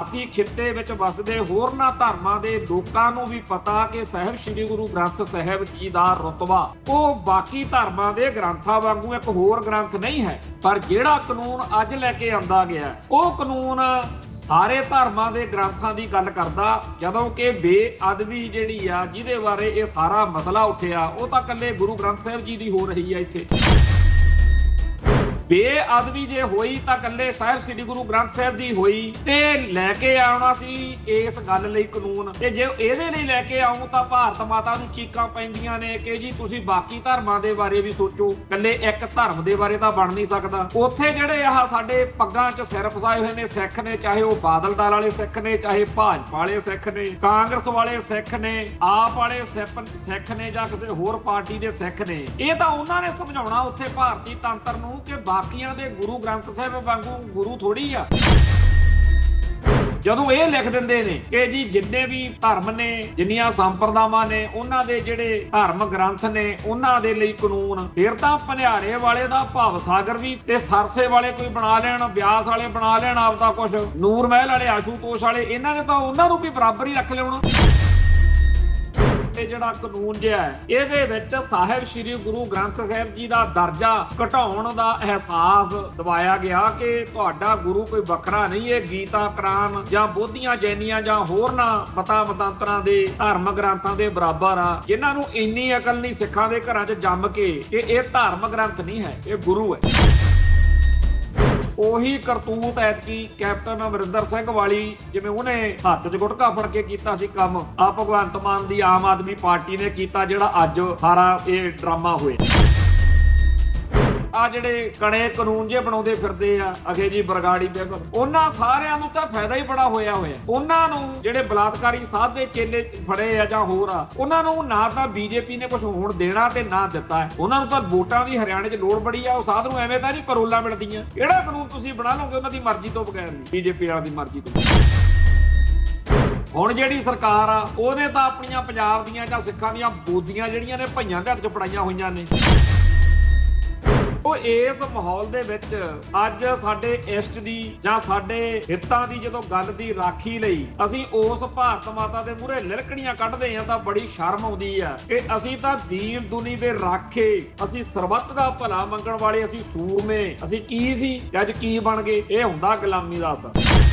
ਭਾਰਤੀ ਖਿੱਤੇ ਵਿੱਚ ਵਸਦੇ ਹੋਰਨਾਂ ਧਰਮਾਂ ਦੇ ਲੋਕਾਂ ਨੂੰ ਵੀ ਪਤਾ ਕਿ ਸਾਹਿਬ ਸ੍ਰੀ ਗੁਰੂ ਗ੍ਰੰਥ ਸਾਹਿਬ ਜੀ ਦਾ ਰੁਤਬਾ ਉਹ ਬਾਕੀ ਧਰਮਾਂ ਦੇ ਗ੍ਰੰਥਾਂ ਵਾਂਗੂ ਇੱਕ ਹੋਰ ਗ੍ਰੰਥ ਨਹੀਂ ਹੈ। ਪਰ ਜਿਹੜਾ ਕਾਨੂੰਨ ਅੱਜ ਲੈ ਕੇ ਆਂਦਾ ਗਿਆ ਉਹ ਕਾਨੂੰਨ ਸਾਰੇ ਧਰਮਾਂ ਦੇ ਗ੍ਰੰਥਾਂ ਦੀ ਗੱਲ ਕਰਦਾ, ਜਦੋਂ ਕਿ ਬੇਅਦਬੀ ਜਿਹੜੀ ਆ ਜਿਹਦੇ ਬਾਰੇ ਇਹ ਸਾਰਾ ਮਸਲਾ ਉੱਠਿਆ ਉਹ ਤਾਂ ਇਕੱਲੇ ਗੁਰੂ ਗ੍ਰੰਥ ਸਾਹਿਬ ਜੀ ਦੀ ਹੋ ਰਹੀ ਆ। ਇੱਥੇ ਬੇਅਦਬੀ ਜੇ ਹੋਈ ਤਾਂ ਇਕੱਲੇ ਸਾਹਿਬ ਸ੍ਰੀ ਗੁਰੂ ਗ੍ਰੰਥ ਸਾਹਿਬ ਦੀ ਹੋਈ ਤੇ ਲੈ ਕੇ ਆਉਣਾ ਸੀ ਇਸ ਗੱਲ ਲਈ ਕਾਨੂੰਨ, ਤੇ ਜੇ ਇਹਦੇ ਲਈ ਲੈ ਕੇ ਆਉਂ ਤਾਂ ਭਾਰਤ ਮਾਤਾ ਨੂੰ ਚੀਕਾਂ ਪੈਂਦੀਆਂ ਨੇ ਕਿ ਜੀ ਤੁਸੀਂ ਬਾਕੀ ਧਰਮਾਂ ਦੇ ਬਾਰੇ ਵੀ ਸੋਚੋ, ਇਕੱਲੇ ਇੱਕ ਧਰਮ ਦੇ ਬਾਰੇ ਤਾਂ ਬਣ ਨਹੀਂ ਸਕਦਾ। ਉੱਥੇ ਜਿਹੜੇ ਆਹ ਸਾਡੇ ਪੱਗਾਂ 'ਚ ਸਿਰ ਫਸਾਏ ਹੋਏ ਨੇ ਸਿੱਖ ਨੇ, ਚਾਹੇ ਉਹ ਬਾਦਲ ਦਲ ਵਾਲੇ ਸਿੱਖ ਨੇ, ਚਾਹੇ ਭਾਜਪਾ ਵਾਲੇ ਸਿੱਖ ਨੇ, ਕਾਂਗਰਸ ਵਾਲੇ ਸਿੱਖ ਨੇ, ਆਪ ਵਾਲੇ ਸਿੱਖ ਨੇ ਜਾਂ ਕਿਸੇ ਹੋਰ ਪਾਰਟੀ ਦੇ ਸਿੱਖ ਨੇ, ਇਹ ਤਾਂ ਉਹਨਾਂ ਨੇ ਸਮਝਾਉਣਾ ਉੱਥੇ ਭਾਰਤੀ ਤੰਤਰ ਨੂੰ ਕਿ ਬਾਕੀਆਂ ਦੇ ਗੁਰੂ ਗ੍ਰੰਥ ਸਾਹਿਬ ਵਾਂਗੂ ਗੁਰੂ ਥੋੜੀ ਆ। ਜਦੋਂ ਇਹ ਲਿਖ ਦਿੰਦੇ ਨੇ ਕਿ ਜੀ ਜਿੰਨੇ ਵੀ ਧਰਮ ਨੇ, ਜਿੰਨੀਆਂ ਸੰਪਰਦਾਵਾਂ ਨੇ, ਉਹਨਾਂ ਦੇ ਜਿਹੜੇ ਧਰਮ ਗ੍ਰੰਥ ਨੇ ਉਹਨਾਂ ਦੇ ਲਈ ਕਾਨੂੰਨ, ਫਿਰ ਤਾਂ ਭਨਿਆਰੇ ਵਾਲੇ ਦਾ ਭਵ ਸਾਗਰ ਵੀ ਤੇ ਸਰਸੇ ਵਾਲੇ ਕੋਈ ਬਣਾ ਲੈਣ, ਬਿਆਸ ਵਾਲੇ ਬਣਾ ਲੈਣ ਆਪਦਾ ਕੁਛ, ਨੂਰ ਮਹਿਲ ਵਾਲੇ, ਆਸ਼ੂਤੋਸ਼ ਵਾਲੇ, ਇਹਨਾਂ ਨੇ ਤਾਂ ਉਹਨਾਂ ਨੂੰ ਵੀ ਬਰਾਬਰ ਹੀ ਰੱਖ ਲਿਆਉਣਾ। ਇਹ ਜਿਹੜਾ ਕਾਨੂੰਨ ਜਿਹਾ ਹੈ ਇਹਦੇ ਵਿੱਚ ਸਾਹਿਬ ਸ੍ਰੀ ਗੁਰੂ ਗ੍ਰੰਥ ਸਾਹਿਬ ਜੀ ਦਾ ਦਰਜਾ ਘਟਾਉਣ ਦਾ ਅਹਿਸਾਸ ਦਿਵਾਇਆ ਗਿਆ ਕਿ ਤੁਹਾਡਾ ਗੁਰੂ ਕੋਈ ਵੱਖਰਾ ਨਹੀਂ, ਇਹ ਗੀਤਾ, ਕੁਰਾਨ ਜਾਂ ਬੋਧੀਆਂ, ਜੈਨੀਆਂ ਜਾਂ ਹੋਰਨਾਂ ਮਤਾਂਤਰਾਂ ਦੇ ਧਰਮ ਗ੍ਰੰਥਾਂ ਦੇ ਬਰਾਬਰ ਆ, ਜਿਨ੍ਹਾਂ ਨੂੰ ਇੰਨੀ ਅਕਲ ਨਹੀਂ ਸਿੱਖਾਂ ਦੇ ਘਰਾਂ 'ਚ ਜੰਮ ਕੇ ਕਿ ਇਹ ਧਰਮ ਗ੍ਰੰਥ ਨਹੀਂ ਹੈ, ਇਹ ਗੁਰੂ ਹੈ। ਉਹੀ ਕਰਤੂਤ ਐਤਕੀ ਕੈਪਟਨ ਅਮਰਿੰਦਰ ਸਿੰਘ ਵਾਲੀ, ਜਿਵੇਂ ਉਹਨੇ ਹੱਥ 'ਚ ਗੁਟਕਾ ਫੜ ਕੇ ਕੀਤਾ ਸੀ ਕੰਮ, ਆ ਭਗਵੰਤ ਮਾਨ ਦੀ ਆਮ ਆਦਮੀ ਪਾਰਟੀ ਨੇ ਕੀਤਾ, ਜਿਹੜਾ ਅੱਜ ਸਾਰਾ ਇਹ ਡਰਾਮਾ ਹੋਇਆ। ਆ ਜਿਹੜੇ ਕੜੇ ਕਾਨੂੰਨ ਜੇ ਬਣਾਉਂਦੇ ਫਿਰਦੇ ਆ ਅਗੇ ਜੀ ਬਰਗਾੜੀ ਦੇ, ਉਹਨਾਂ ਸਾਰਿਆਂ ਨੂੰ ਤਾਂ ਫਾਇਦਾ ਹੀ ਬੜਾ ਹੋਇਆ। ਉਹਨਾਂ ਨੂੰ ਜਿਹੜੇ ਬਲਾਤਕਾਰੀ ਸਾਧ ਦੇ ਚੇਲੇ ਫੜੇ ਆ ਜਾਂ ਹੋਰ ਆ, ਉਹਨਾਂ ਨੂੰ ਨਾ ਤਾਂ ਬੀਜੇਪੀ ਨੇ ਕੁਝ ਹੋਣ ਦੇਣਾ ਤੇ ਨਾ ਦਿੱਤਾ ਹੈ। ਉਹਨਾਂ ਨੂੰ ਤਾਂ ਵੋਟਾਂ ਦੀ ਹਰਿਆਣੇ 'ਚ ਲੋੜ ਬੜੀ ਆ, ਉਹ ਸਾਧ ਨੂੰ ਐਵੇਂ ਤਾਂ ਨਹੀਂ ਪਰੋਲਾਂ ਮਿਲਦੀਆਂ। ਕਿਹੜਾ ਕਾਨੂੰਨ ਤੁਸੀਂ ਬਣਾ ਲਓਗੇ ਉਹਨਾਂ ਦੀ ਮਰਜ਼ੀ ਤੋਂ ਬਗੈਰ, ਬੀਜੇਪੀ ਵਾਲਿਆਂ ਦੀ ਮਰਜ਼ੀ ਤੋਂ। ਹੁਣ ਜਿਹੜੀ ਸਰਕਾਰ ਆ ਉਹਨੇ ਤਾਂ ਆਪਣੀਆਂ ਪੰਜਾਬ ਦੀਆਂ ਜਾਂ ਸਿੱਖਾਂ ਦੀਆਂ ਬੋਦੀਆਂ ਜਿਹੜੀਆਂ ਨੇ ਭਈਆਂ ਦੇ ਹੱਥ 'ਚ ਫੜਾਈਆਂ ਹੋਈਆਂ ਨੇ। ਉਹ ਇਸ ਮਾਹੌਲ ਦੇ ਵਿੱਚ ਅੱਜ ਸਾਡੇ ਇਸ਼ਟ ਦੀ ਜਾਂ ਸਾਡੇ ਹਿੱਤਾਂ ਦੀ ਜਦੋਂ ਗੱਲ ਦੀ ਰਾਖੀ ਲਈ ਅਸੀਂ ਉਸ ਭਾਰਤ ਮਾਤਾ ਦੇ ਮੂਹਰੇ ਲਿਲਕਣੀਆਂ ਕੱਢਦੇ ਆ ਤਾਂ ਬੜੀ ਸ਼ਰਮ ਆਉਂਦੀ ਆ ਕਿ ਅਸੀਂ ਤਾਂ ਦੀਨ ਦੁਨੀ ਦੇ ਰਾਖੇ, ਅਸੀਂ ਸਰਬੱਤ ਦਾ ਭਲਾ ਮੰਗਣ ਵਾਲੇ, ਅਸੀਂ ਸੂਰਮੇ, ਅਸੀਂ ਕੀ ਸੀ ਅੱਜ ਕੀ ਬਣ ਗਏ। ਇਹ ਹੁੰਦਾ ਗੁਲਾਮੀ ਦਾ ਅਸਰ।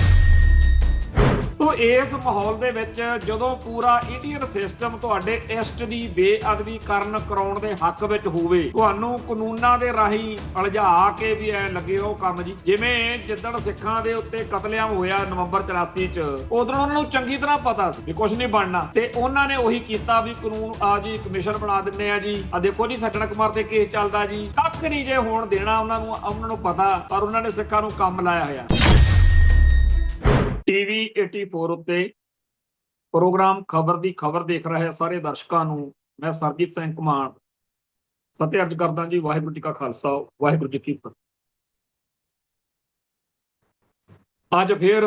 ਤੋ ਇਸ ਮਾਹੌਲ ਦੇ ਵਿੱਚ ਜਦੋਂ ਪੂਰਾ ਇੰਡੀਅਨ ਸਿਸਟਮ ਤੁਹਾਡੇ ਇਸ਼ਟ ਦੀ ਬੇਅਦਬੀ ਕਰਾਉਣ ਦੇ ਹੱਕ ਵਿੱਚ ਹੋਵੇ, ਤੁਹਾਨੂੰ ਕਾਨੂੰਨਾਂ ਦੇ ਰਾਹੀਂ ਉਲਝਾ ਕੇ ਵੀ ਐ ਲੱਗੇ ਉਹ ਕੰਮ ਜੀ, ਜਿਵੇਂ ਜਿੱਦਣ ਸਿੱਖਾਂ ਦੇ ਉੱਤੇ ਕਤਲੇਆਮ ਹੋਇਆ ਨਵੰਬਰ 84 ਚ, ਉਦੋਂ ਉਹਨਾਂ ਨੂੰ ਚੰਗੀ ਤਰ੍ਹਾਂ ਪਤਾ ਸੀ ਵੀ ਕੁਝ ਨਹੀਂ ਬਣਨਾ, ਤੇ ਉਹਨਾਂ ਨੇ ਉਹੀ ਕੀਤਾ ਵੀ ਕਾਨੂੰਨ ਆ ਜੀ, ਕਮਿਸ਼ਨ ਬਣਾ ਦਿੰਦੇ ਆ ਜੀ, ਆ ਦੇਖੋ ਜੀ ਸੱਜਣ ਕੁਮਾਰ ਤੇ ਕੇਸ ਚੱਲਦਾ ਜੀ, ਕੱਖ ਨਹੀਂ ਜੇ ਹੋਣ ਦੇਣਾ ਉਹਨਾਂ ਨੂੰ ਪਤਾ, ਪਰ ਉਹਨਾਂ ਨੇ ਸਿੱਖਾਂ ਨੂੰ ਕੰਮ ਲਾਇਆ ਹੋਇਆ। ਟੀਵੀ 84 ਉੱਤੇ ਪ੍ਰੋਗਰਾਮ ਖਬਰ ਦੀ ਖਬਰ ਦੇਖ ਰਹੇ ਸਾਰੇ ਦਰਸ਼ਕਾਂ ਨੂੰ ਮੈਂ ਸਰਜੀਤ ਸਿੰਘ ਘੁਮਾਣ ਫਤਿਹ ਅਰਜ਼ ਕਰਦਾ ਜੀ। ਵਾਹਿਗੁਰੂ ਜੀ ਕਾ ਖਾਲਸਾ, ਵਾਹਿਗੁਰੂ ਜੀ ਕੀ ਫਤਿਹ। ਅੱਜ ਫਿਰ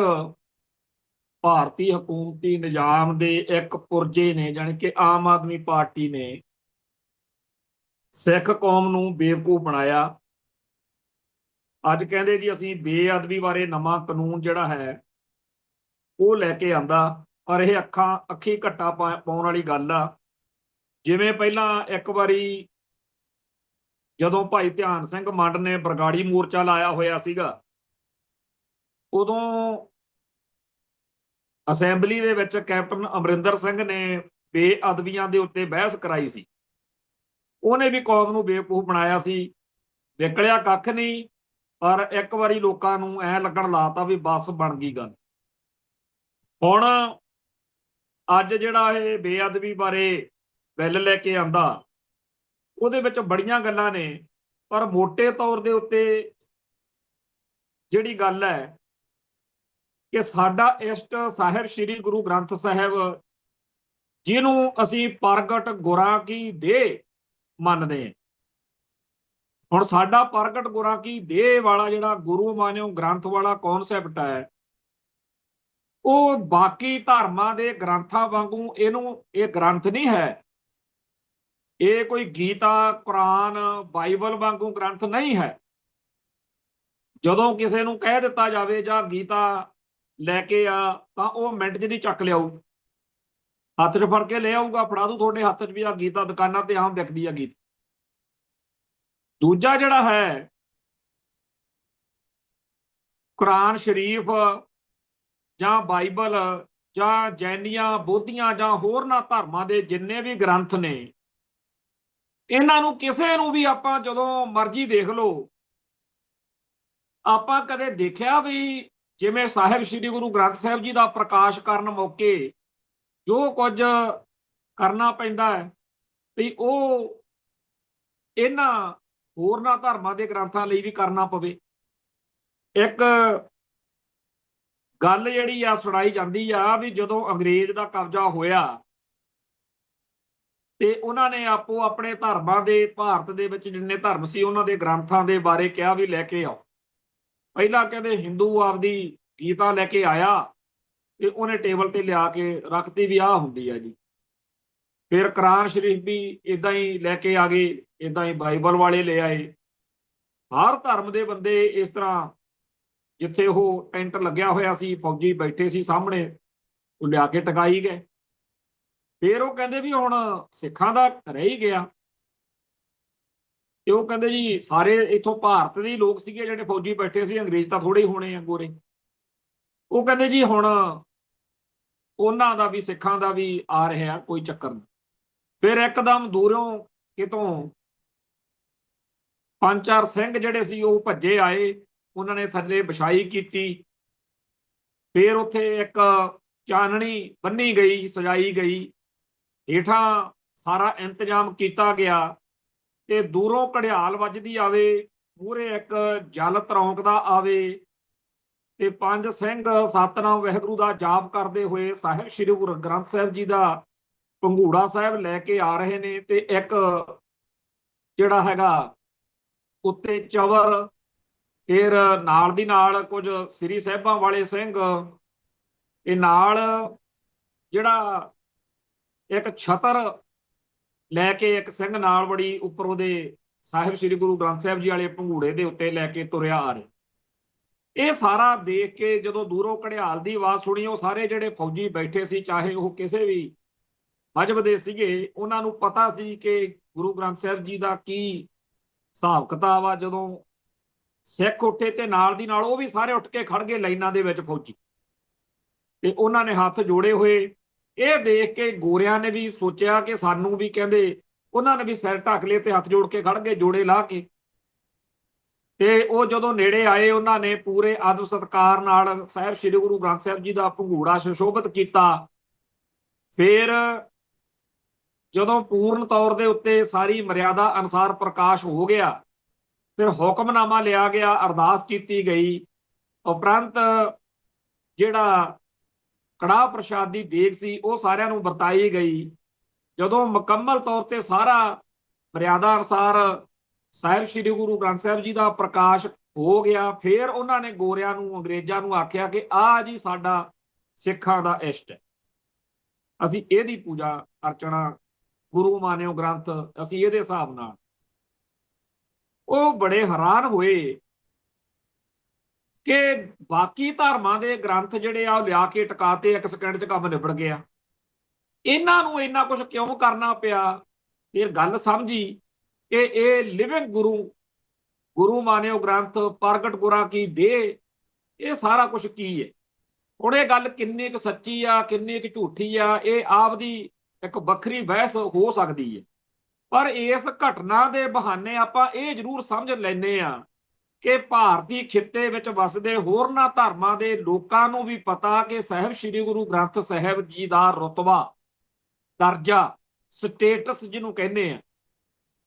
ਭਾਰਤੀ ਹਕੂਮਤੀ ਨਿਜ਼ਾਮ ਦੇ ਇੱਕ ਪੁਰਜੇ ਨੇ, ਜਾਣੀ ਕਿ ਆਮ ਆਦਮੀ ਪਾਰਟੀ ਨੇ ਸਿੱਖ ਕੌਮ ਨੂੰ ਬੇਵਕੂਫ ਬਣਾਇਆ। ਅੱਜ ਕਹਿੰਦੇ ਜੀ ਅਸੀਂ ਬੇਅਦਬੀ ਬਾਰੇ ਨਵਾਂ ਕਾਨੂੰਨ ਜਿਹੜਾ ਹੈ ਉਹ ਲੈ ਕੇ ਆਂਦਾ, ਪਰ ਇਹ ਅੱਖੀ ਘੱਟਾ ਪਾਉਣ ਵਾਲੀ ਗੱਲ ਆ। ਜਿਵੇਂ ਪਹਿਲਾਂ ਇੱਕ ਵਾਰੀ ਜਦੋਂ ਭਾਈ ਧਿਆਨ ਸਿੰਘ ਮੰਡ ਨੇ ਬਰਗਾੜੀ ਮੋਰਚਾ ਲਾਇਆ ਹੋਇਆ ਸੀਗਾ, ਉਦੋਂ ਅਸੈਂਬਲੀ ਦੇ ਵਿੱਚ ਕੈਪਟਨ ਅਮਰਿੰਦਰ ਸਿੰਘ ਨੇ ਬੇਅਦਬੀਆਂ ਦੇ ਉੱਤੇ ਬਹਿਸ ਕਰਾਈ ਸੀ। ਉਹਨੇ ਵੀ ਕੌਮ ਨੂੰ ਬੇਵਕੂਫ ਬਣਾਇਆ ਸੀ, ਨਿਕਲਿਆ ਕੱਖ ਨਹੀਂ, ਪਰ ਇੱਕ ਵਾਰੀ ਲੋਕਾਂ ਨੂੰ ਐਂ ਲੱਗਣ ਲਾਤਾ ਵੀ ਬਸ ਬਣ ਗਈ ਗੱਲ। ਹੁਣ ਅੱਜ ਜਿਹੜਾ ਇਹ ਬੇਅਦਬੀ ਬਾਰੇ ਬਿੱਲ ਲੈ ਕੇ ਆਂਦਾ, ਉਹਦੇ ਵਿੱਚ ਬੜੀਆਂ ਗੱਲਾਂ ਨੇ, ਪਰ ਮੋਟੇ ਤੌਰ ਦੇ ਉੱਤੇ ਜਿਹੜੀ ਗੱਲ ਹੈ ਕਿ ਸਾਡਾ ਇਸ਼ਟ ਸਾਹਿਬ ਸ੍ਰੀ ਗੁਰੂ ਗ੍ਰੰਥ ਸਾਹਿਬ, ਜਿਹਨੂੰ ਅਸੀਂ ਪ੍ਰਗਟ ਗੁਰਾਂ ਕੀ ਦੇਹ ਮੰਨਦੇ ਹਾਂ। ਹੁਣ ਸਾਡਾ ਪ੍ਰਗਟ ਗੁਰਾਂ ਕੀ ਦੇਹ ਵਾਲਾ ਜਿਹੜਾ ਗੁਰੂ ਮਾਨਿਓ ਗ੍ਰੰਥ ਵਾਲਾ ਕੌਨਸੈਪਟ ਹੈ, ਉਹ ਬਾਕੀ ਧਰਮਾਂ ਦੇ ਗ੍ਰੰਥਾਂ ਵਾਂਗੂ ਇਹ ਗ੍ਰੰਥ ਨਹੀਂ ਹੈ। ਇਹ ਕੋਈ ਗੀਤਾ, ਕੁਰਾਨ, ਬਾਈਬਲ ਵਾਂਗੂ ਗ੍ਰੰਥ ਨਹੀਂ ਹੈ। ਜਦੋਂ ਕਿਸੇ ਨੂੰ ਕਹਿ ਦਿੱਤਾ ਜਾਵੇ ਜਾਂ ਗੀਤਾ ਲੈ ਕੇ ਆ ਤਾਂ ਉਹ ਮਿੰਟ 'ਚ ਦੀ ਚੱਕ ਲਿਆਊ, ਹੱਥ 'ਚ ਫੜ ਕੇ ਲੈ ਆਊਗਾ, ਫੜਾ ਦੂ ਤੁਹਾਡੇ ਹੱਥ 'ਚ ਵੀ ਆ ਗੀਤਾ, ਦੁਕਾਨਾਂ ਤੇ ਆਮ ਵਿਕਦੀ ਆ ਗੀਤ। ਦੂਜਾ ਜਿਹੜਾ ਹੈ ਕੁਰਾਨ ਸ਼ਰੀਫ ਜਾਂ ਬਾਈਬਲ ਜਾਂ ਜੈਨੀਆਂ, ਬੋਧੀਆਂ ਜਾਂ ਹੋਰਨਾਂ ਧਰਮਾਂ ਦੇ ਜਿੰਨੇ ਵੀ ਗ੍ਰੰਥ ਨੇ, ਇਹਨਾਂ ਨੂੰ ਕਿਸੇ ਨੂੰ ਵੀ ਆਪਾਂ ਜਦੋਂ ਮਰਜ਼ੀ ਦੇਖ ਲਓ, ਆਪਾਂ ਕਦੇ ਦੇਖਿਆ ਵੀ ਜਿਵੇਂ ਸਾਹਿਬ ਸ੍ਰੀ ਗੁਰੂ ਗ੍ਰੰਥ ਸਾਹਿਬ ਜੀ ਦਾ ਪ੍ਰਕਾਸ਼ ਕਰਨ ਮੌਕੇ ਜੋ ਕੁਝ ਕਰਨਾ ਪੈਂਦਾ ਹੈ ਵੀ ਉਹ ਇਹਨਾਂ ਹੋਰਨਾਂ ਧਰਮਾਂ ਦੇ ਗ੍ਰੰਥਾਂ ਲਈ ਵੀ ਕਰਨਾ ਪਵੇ। ਇੱਕ ਗੱਲ ਜਿਹੜੀ ਆ ਸੁਣਾਈ ਜਾਂਦੀ ਆ ਵੀ ਜਦੋਂ ਅੰਗਰੇਜ਼ ਦਾ ਕਬਜ਼ਾ ਹੋਇਆ ਤੇ ਉਹਨਾਂ ਨੇ ਆਪੋ ਆਪਣੇ ਧਰਮਾਂ ਦੇ, ਭਾਰਤ ਦੇ ਵਿੱਚ ਜਿੰਨੇ ਧਰਮ ਸੀ ਉਹਨਾਂ ਦੇ ਗ੍ਰੰਥਾਂ ਦੇ ਬਾਰੇ ਕਿਹਾ ਵੀ ਲੈ ਕੇ ਆਓ। ਪਹਿਲਾਂ ਕਹਿੰਦੇ ਹਿੰਦੂ ਆਪਦੀ ਗੀਤਾ ਲੈ ਕੇ ਆਇਆ ਤੇ ਉਹਨੇ ਟੇਬਲ ਤੇ ਲਿਆ ਕੇ ਰੱਖਤੀ ਵੀ ਆਹ ਹੁੰਦੀ ਆ ਜੀ। ਫਿਰ ਕੁਰਾਨ ਸ਼ਰੀਫ ਵੀ ਇਦਾਂ ਹੀ ਲੈ ਕੇ ਆ ਗਏ, ਇਦਾਂ ਹੀ ਬਾਈਬਲ ਵਾਲੇ ਲੈ ਆਏ। ਹਰ ਧਰਮ ਦੇ ਬੰਦੇ ਇਸ ਤਰ੍ਹਾਂ, ਜਿੱਥੇ ਉਹ ਟੈਂਟ ਲੱਗਿਆ ਹੋਇਆ ਸੀ, ਫੌਜੀ ਬੈਠੇ ਸੀ ਸਾਹਮਣੇ, ਉਹ ਲਿਆ ਕੇ ਟਿਕਾਈ ਗਏ। ਫਿਰ ਉਹ ਕਹਿੰਦੇ ਵੀ ਹੁਣ ਸਿੱਖਾਂ ਦਾ ਰਹਿ ਹੀ ਗਿਆ, ਤੇ ਉਹ ਕਹਿੰਦੇ ਜੀ ਸਾਰੇ ਇੱਥੋਂ ਭਾਰਤ ਦੇ ਲੋਕ ਸੀਗੇ ਜਿਹੜੇ ਫੌਜੀ ਬੈਠੇ ਸੀ, ਅੰਗਰੇਜ਼ ਤਾਂ ਥੋੜੇ ਹੀ ਹੋਣੇ ਆ ਗੋਰੇ। ਉਹ ਕਹਿੰਦੇ ਜੀ ਹੁਣ ਉਹਨਾਂ ਦਾ ਵੀ ਸਿੱਖਾਂ ਦਾ ਵੀ ਆ ਰਿਹਾ, ਕੋਈ ਚੱਕਰ ਨਹੀਂ। ਫਿਰ ਇੱਕਦਮ ਦੂਰੋਂ ਕਿਤੋਂ 5-4 ਸਿੰਘ ਜਿਹੜੇ ਸੀ ਉਹ ਭੱਜੇ ਆਏ, ਉਹਨਾਂ ਨੇ ਥੱਲੇ ਵਿਛਾਈ ਕੀਤੀ। ਫਿਰ ਉੱਥੇ ਇੱਕ ਚਾਨਣੀ ਬੰਨੀ ਗਈ, ਸਜਾਈ ਗਈ, ਹੇਠਾਂ ਸਾਰਾ ਇੰਤਜ਼ਾਮ ਕੀਤਾ ਗਿਆ ਤੇ ਦੂਰੋਂ ਘੜਿਆਲ ਵੱਜਦੀ ਆਵੇ, ਮੂਹਰੇ ਇੱਕ ਜਲ ਤਰੌਂਕਦਾ ਆਵੇ ਤੇ 5 ਸਿੰਘ ਸਤਨਾਮ ਵਾਹਿਗੁਰੂ ਦਾ ਜਾਪ ਕਰਦੇ ਹੋਏ ਸਾਹਿਬ ਸ੍ਰੀ ਗੁਰੂ ਗ੍ਰੰਥ ਸਾਹਿਬ ਜੀ ਦਾ ਪੰਘੂੜਾ ਸਾਹਿਬ ਲੈ ਕੇ ਆ ਰਹੇ ਨੇ। ਤੇ ਇੱਕ ਜਿਹੜਾ ਹੈਗਾ ਉੱਤੇ ਚਵਰ, ਫਿਰ ਨਾਲ ਦੀ ਨਾਲ ਕੁਝ ਸ੍ਰੀ ਸਾਹਿਬਾਂ ਵਾਲੇ ਸਿੰਘ, ਇਹ ਨਾਲ ਜਿਹੜਾ ਇੱਕ ਛਤਰ ਲੈ ਕੇ ਇੱਕ ਸਿੰਘ ਨਾਲ ਬੜੀ ਉੱਪਰ ਉਹਦੇ ਸਾਹਿਬ ਸ੍ਰੀ ਗੁਰੂ ਗ੍ਰੰਥ ਸਾਹਿਬ ਜੀ ਵਾਲੇ ਪੰਘੂੜੇ ਦੇ ਉੱਤੇ ਲੈ ਕੇ ਤੁਰਿਆ ਆ ਰਿਹਾ। ਇਹ ਸਾਰਾ ਦੇਖ ਕੇ ਜਦੋਂ ਦੂਰੋਂ ਘੜਿਆਲ ਦੀ ਆਵਾਜ਼ ਸੁਣੀ, ਉਹ ਸਾਰੇ ਜਿਹੜੇ ਫੌਜੀ ਬੈਠੇ ਸੀ, ਚਾਹੇ ਉਹ ਕਿਸੇ ਵੀ ਮਜ਼ਹਬ ਦੇ ਸੀਗੇ, ਉਹਨਾਂ ਨੂੰ ਪਤਾ ਸੀ ਕਿ ਗੁਰੂ ਗ੍ਰੰਥ ਸਾਹਿਬ ਜੀ ਦਾ ਕੀ ਹਿਸਾਬ ਕਿਤਾਬ ਆ। ਜਦੋਂ ਸਿੱਖ ਉੱਠੇ ਤੇ ਨਾਲ ਦੀ ਨਾਲ ਉਹ ਵੀ ਸਾਰੇ ਉੱਠ ਕੇ ਖੜ ਗਏ ਲਾਈਨਾਂ ਦੇ ਵਿੱਚ ਫੌਜੀ, ਤੇ ਉਹਨਾਂ ਨੇ ਹੱਥ ਜੋੜੇ ਹੋਏ। ਇਹ ਦੇਖ ਕੇ ਗੋਰਿਆਂ ਨੇ ਵੀ ਸੋਚਿਆ ਕਿ ਸਾਨੂੰ ਵੀ, ਕਹਿੰਦੇ ਉਹਨਾਂ ਨੇ ਵੀ ਸਿਰ ਢੱਕ ਲਏ ਤੇ ਹੱਥ ਜੋੜ ਕੇ ਖੜ ਗਏ, ਜੋੜੇ ਲਾ ਕੇ। ਤੇ ਉਹ ਜਦੋਂ ਨੇੜੇ ਆਏ, ਉਹਨਾਂ ਨੇ ਪੂਰੇ ਆਦਰ ਸਤਿਕਾਰ ਨਾਲ ਸਾਹਿਬ ਸ੍ਰੀ ਗੁਰੂ ਗ੍ਰੰਥ ਸਾਹਿਬ ਜੀ ਦਾ ਪੰਘੂੜਾ ਸੁਸ਼ੋਭਿਤ ਕੀਤਾ। ਫਿਰ ਜਦੋਂ ਪੂਰਨ ਤੌਰ ਦੇ ਉੱਤੇ ਸਾਰੀ ਮਰਿਆਦਾ ਅਨੁਸਾਰ ਪ੍ਰਕਾਸ਼ ਹੋ ਗਿਆ, ਫਿਰ ਹੁਕਮਨਾਮਾ ਲਿਆ ਗਿਆ, ਅਰਦਾਸ ਕੀਤੀ ਗਈ। ਉਪਰੰਤ ਜਿਹੜਾ ਕੜਾਹ ਪ੍ਰਸ਼ਾਦ ਦੀ ਦੇਗ ਸੀ ਉਹ ਸਾਰਿਆਂ ਨੂੰ ਵਰਤਾਈ ਗਈ। ਜਦੋਂ ਮੁਕੰਮਲ ਤੌਰ ਤੇ ਸਾਰਾ ਮਰਿਆਦਾ ਅਨੁਸਾਰ ਸਾਹਿਬ ਸ੍ਰੀ ਗੁਰੂ ਗ੍ਰੰਥ ਸਾਹਿਬ ਜੀ ਦਾ ਪ੍ਰਕਾਸ਼ ਹੋ ਗਿਆ, ਫਿਰ ਉਹਨਾਂ ਨੇ ਗੋਰਿਆਂ ਨੂੰ, ਅੰਗਰੇਜ਼ਾਂ ਨੂੰ ਆਖਿਆ ਕਿ ਆਹ ਜੀ ਸਾਡਾ ਸਿੱਖਾਂ ਦਾ ਇਸ਼ਟ ਹੈ, ਅਸੀਂ ਇਹਦੀ ਪੂਜਾ ਅਰਚਨਾ, ਗੁਰੂ ਮਾਨਿਓ ਗ੍ਰੰਥ, ਅਸੀਂ ਇਹਦੇ ਹਿਸਾਬ ਨਾਲ। ਉਹ ਬੜੇ ਹੈਰਾਨ ਹੋਏ ਕਿ ਬਾਕੀ ਧਰਮਾਂ ਦੇ ਗ੍ਰੰਥ ਜਿਹੜੇ ਆ ਉਹ ਲਿਆ ਕੇ ਟਿਕਾਤੇ, 1 ਸਕਿੰਟ 'ਚ ਕੰਮ ਨਿਬੜ ਗਿਆ, ਇਹਨਾਂ ਨੂੰ ਇੰਨਾ ਕੁਝ ਕਿਉਂ ਕਰਨਾ ਪਿਆ। ਫਿਰ ਗੱਲ ਸਮਝੀ ਕਿ ਇਹ ਲਿਵਿੰਗ ਗੁਰੂ ਮਾਨਿਓ ਗ੍ਰੰਥ, ਪ੍ਰਗਟ ਗੁਰਾਂ ਕੀ ਦੇਹ, ਇਹ ਸਾਰਾ ਕੁਝ ਕੀ ਹੈ। ਹੁਣ ਇਹ ਗੱਲ ਕਿੰਨੀ ਕੁ ਸੱਚੀ ਆ, ਕਿੰਨੀ ਕੁ ਝੂਠੀ ਆ, ਇਹ ਆਪਦੀ ਇੱਕ ਵੱਖਰੀ ਬਹਿਸ ਹੋ ਸਕਦੀ ਹੈ। ਪਰ ਇਸ ਘਟਨਾ ਦੇ ਬਹਾਨੇ ਆਪਾਂ ਇਹ ਜ਼ਰੂਰ ਸਮਝ ਲੈਂਦੇ ਆ ਕਿ ਭਾਰਤੀ ਖਿੱਤੇ ਵਿੱਚ ਵਸਦੇ ਹੋਰਨਾਂ ਧਰਮਾਂ ਦੇ ਲੋਕਾਂ ਨੂੰ ਵੀ ਪਤਾ ਕਿ ਸਾਹਿਬ ਸ੍ਰੀ ਗੁਰੂ ਗ੍ਰੰਥ ਸਾਹਿਬ ਜੀ ਦਾ ਰੁਤਬਾ, ਦਰਜਾ, ਸਟੇਟਸ ਜਿਹਨੂੰ ਕਹਿੰਦੇ ਆ,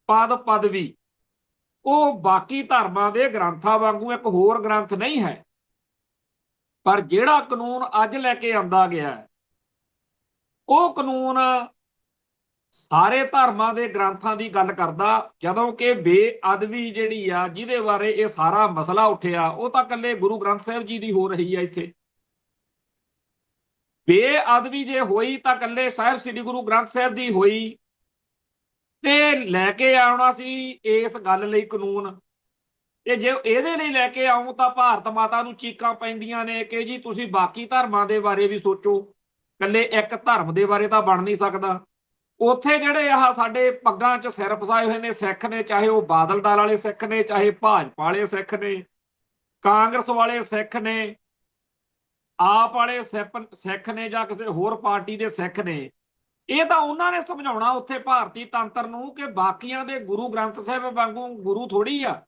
ਪਦ ਪਦਵੀ, ਉਹ ਬਾਕੀ ਧਰਮਾਂ ਦੇ ਗ੍ਰੰਥਾਂ ਵਾਂਗੂ ਇੱਕ ਹੋਰ ਗ੍ਰੰਥ ਨਹੀਂ ਹੈ। ਪਰ ਜਿਹੜਾ ਕਾਨੂੰਨ ਅੱਜ ਲੈ ਕੇ ਆਂਦਾ ਗਿਆ, ਉਹ ਕਾਨੂੰਨ ਸਾਰੇ ਧਰਮਾਂ ਦੇ ਗ੍ਰੰਥਾਂ ਦੀ ਗੱਲ ਕਰਦਾ, ਜਦੋਂ ਕਿ ਬੇਅਦਬੀ ਜਿਹੜੀ ਆ, ਜਿਹਦੇ ਬਾਰੇ ਇਹ ਸਾਰਾ ਮਸਲਾ ਉੱਠਿਆ, ਉਹ ਤਾਂ ਇਕੱਲੇ ਗੁਰੂ ਗ੍ਰੰਥ ਸਾਹਿਬ ਜੀ ਦੀ ਹੋ ਰਹੀ ਹੈ। ਇੱਥੇ ਬੇਅਦਬੀ ਜੇ ਹੋਈ ਤਾਂ ਇਕੱਲੇ ਸਾਹਿਬ ਸ੍ਰੀ ਗੁਰੂ ਗ੍ਰੰਥ ਸਾਹਿਬ ਦੀ ਹੋਈ, ਤੇ ਲੈ ਕੇ ਆਉਣਾ ਸੀ ਇਸ ਗੱਲ ਲਈ ਕਾਨੂੰਨ। ਤੇ ਜੇ ਇਹਦੇ ਲਈ ਲੈ ਕੇ ਆਉਂ ਤਾਂ ਭਾਰਤ ਮਾਤਾ ਨੂੰ ਚੀਕਾਂ ਪੈਂਦੀਆਂ ਨੇ ਕਿ ਜੀ ਤੁਸੀਂ ਬਾਕੀ ਧਰਮਾਂ ਦੇ ਬਾਰੇ ਵੀ ਸੋਚੋ, ਇਕੱਲੇ ਇੱਕ ਧਰਮ ਦੇ ਬਾਰੇ ਤਾਂ ਬਣ ਨਹੀਂ ਸਕਦਾ। ਉੱਥੇ ਜਿਹੜੇ ਆਹ ਸਾਡੇ ਪੱਗਾਂ 'ਚ ਸਿਰ ਫਸਾਏ ਹੋਏ ਨੇ ਸਿੱਖ ਨੇ, ਚਾਹੇ ਉਹ ਬਾਦਲ ਦਲ ਵਾਲੇ ਸਿੱਖ ਨੇ, ਚਾਹੇ ਭਾਜਪਾ ਵਾਲੇ ਸਿੱਖ ਨੇ, ਕਾਂਗਰਸ ਵਾਲੇ ਸਿੱਖ ਨੇ, ਆਪ ਵਾਲੇ ਸਿੱਖ ਨੇ, ਜਾਂ ਕਿਸੇ ਹੋਰ ਪਾਰਟੀ ਦੇ ਸਿੱਖ ਨੇ, ਇਹ ਤਾਂ ਉਹਨਾਂ ਨੇ ਸਮਝਾਉਣਾ ਉੱਥੇ ਭਾਰਤੀ ਤੰਤਰ ਨੂੰ ਕਿ ਬਾਕੀਆਂ ਦੇ ਗੁਰੂ ਗ੍ਰੰਥ ਸਾਹਿਬ ਵਾਂਗੂ ਗੁਰੂ ਥੋੜੀ ਆ।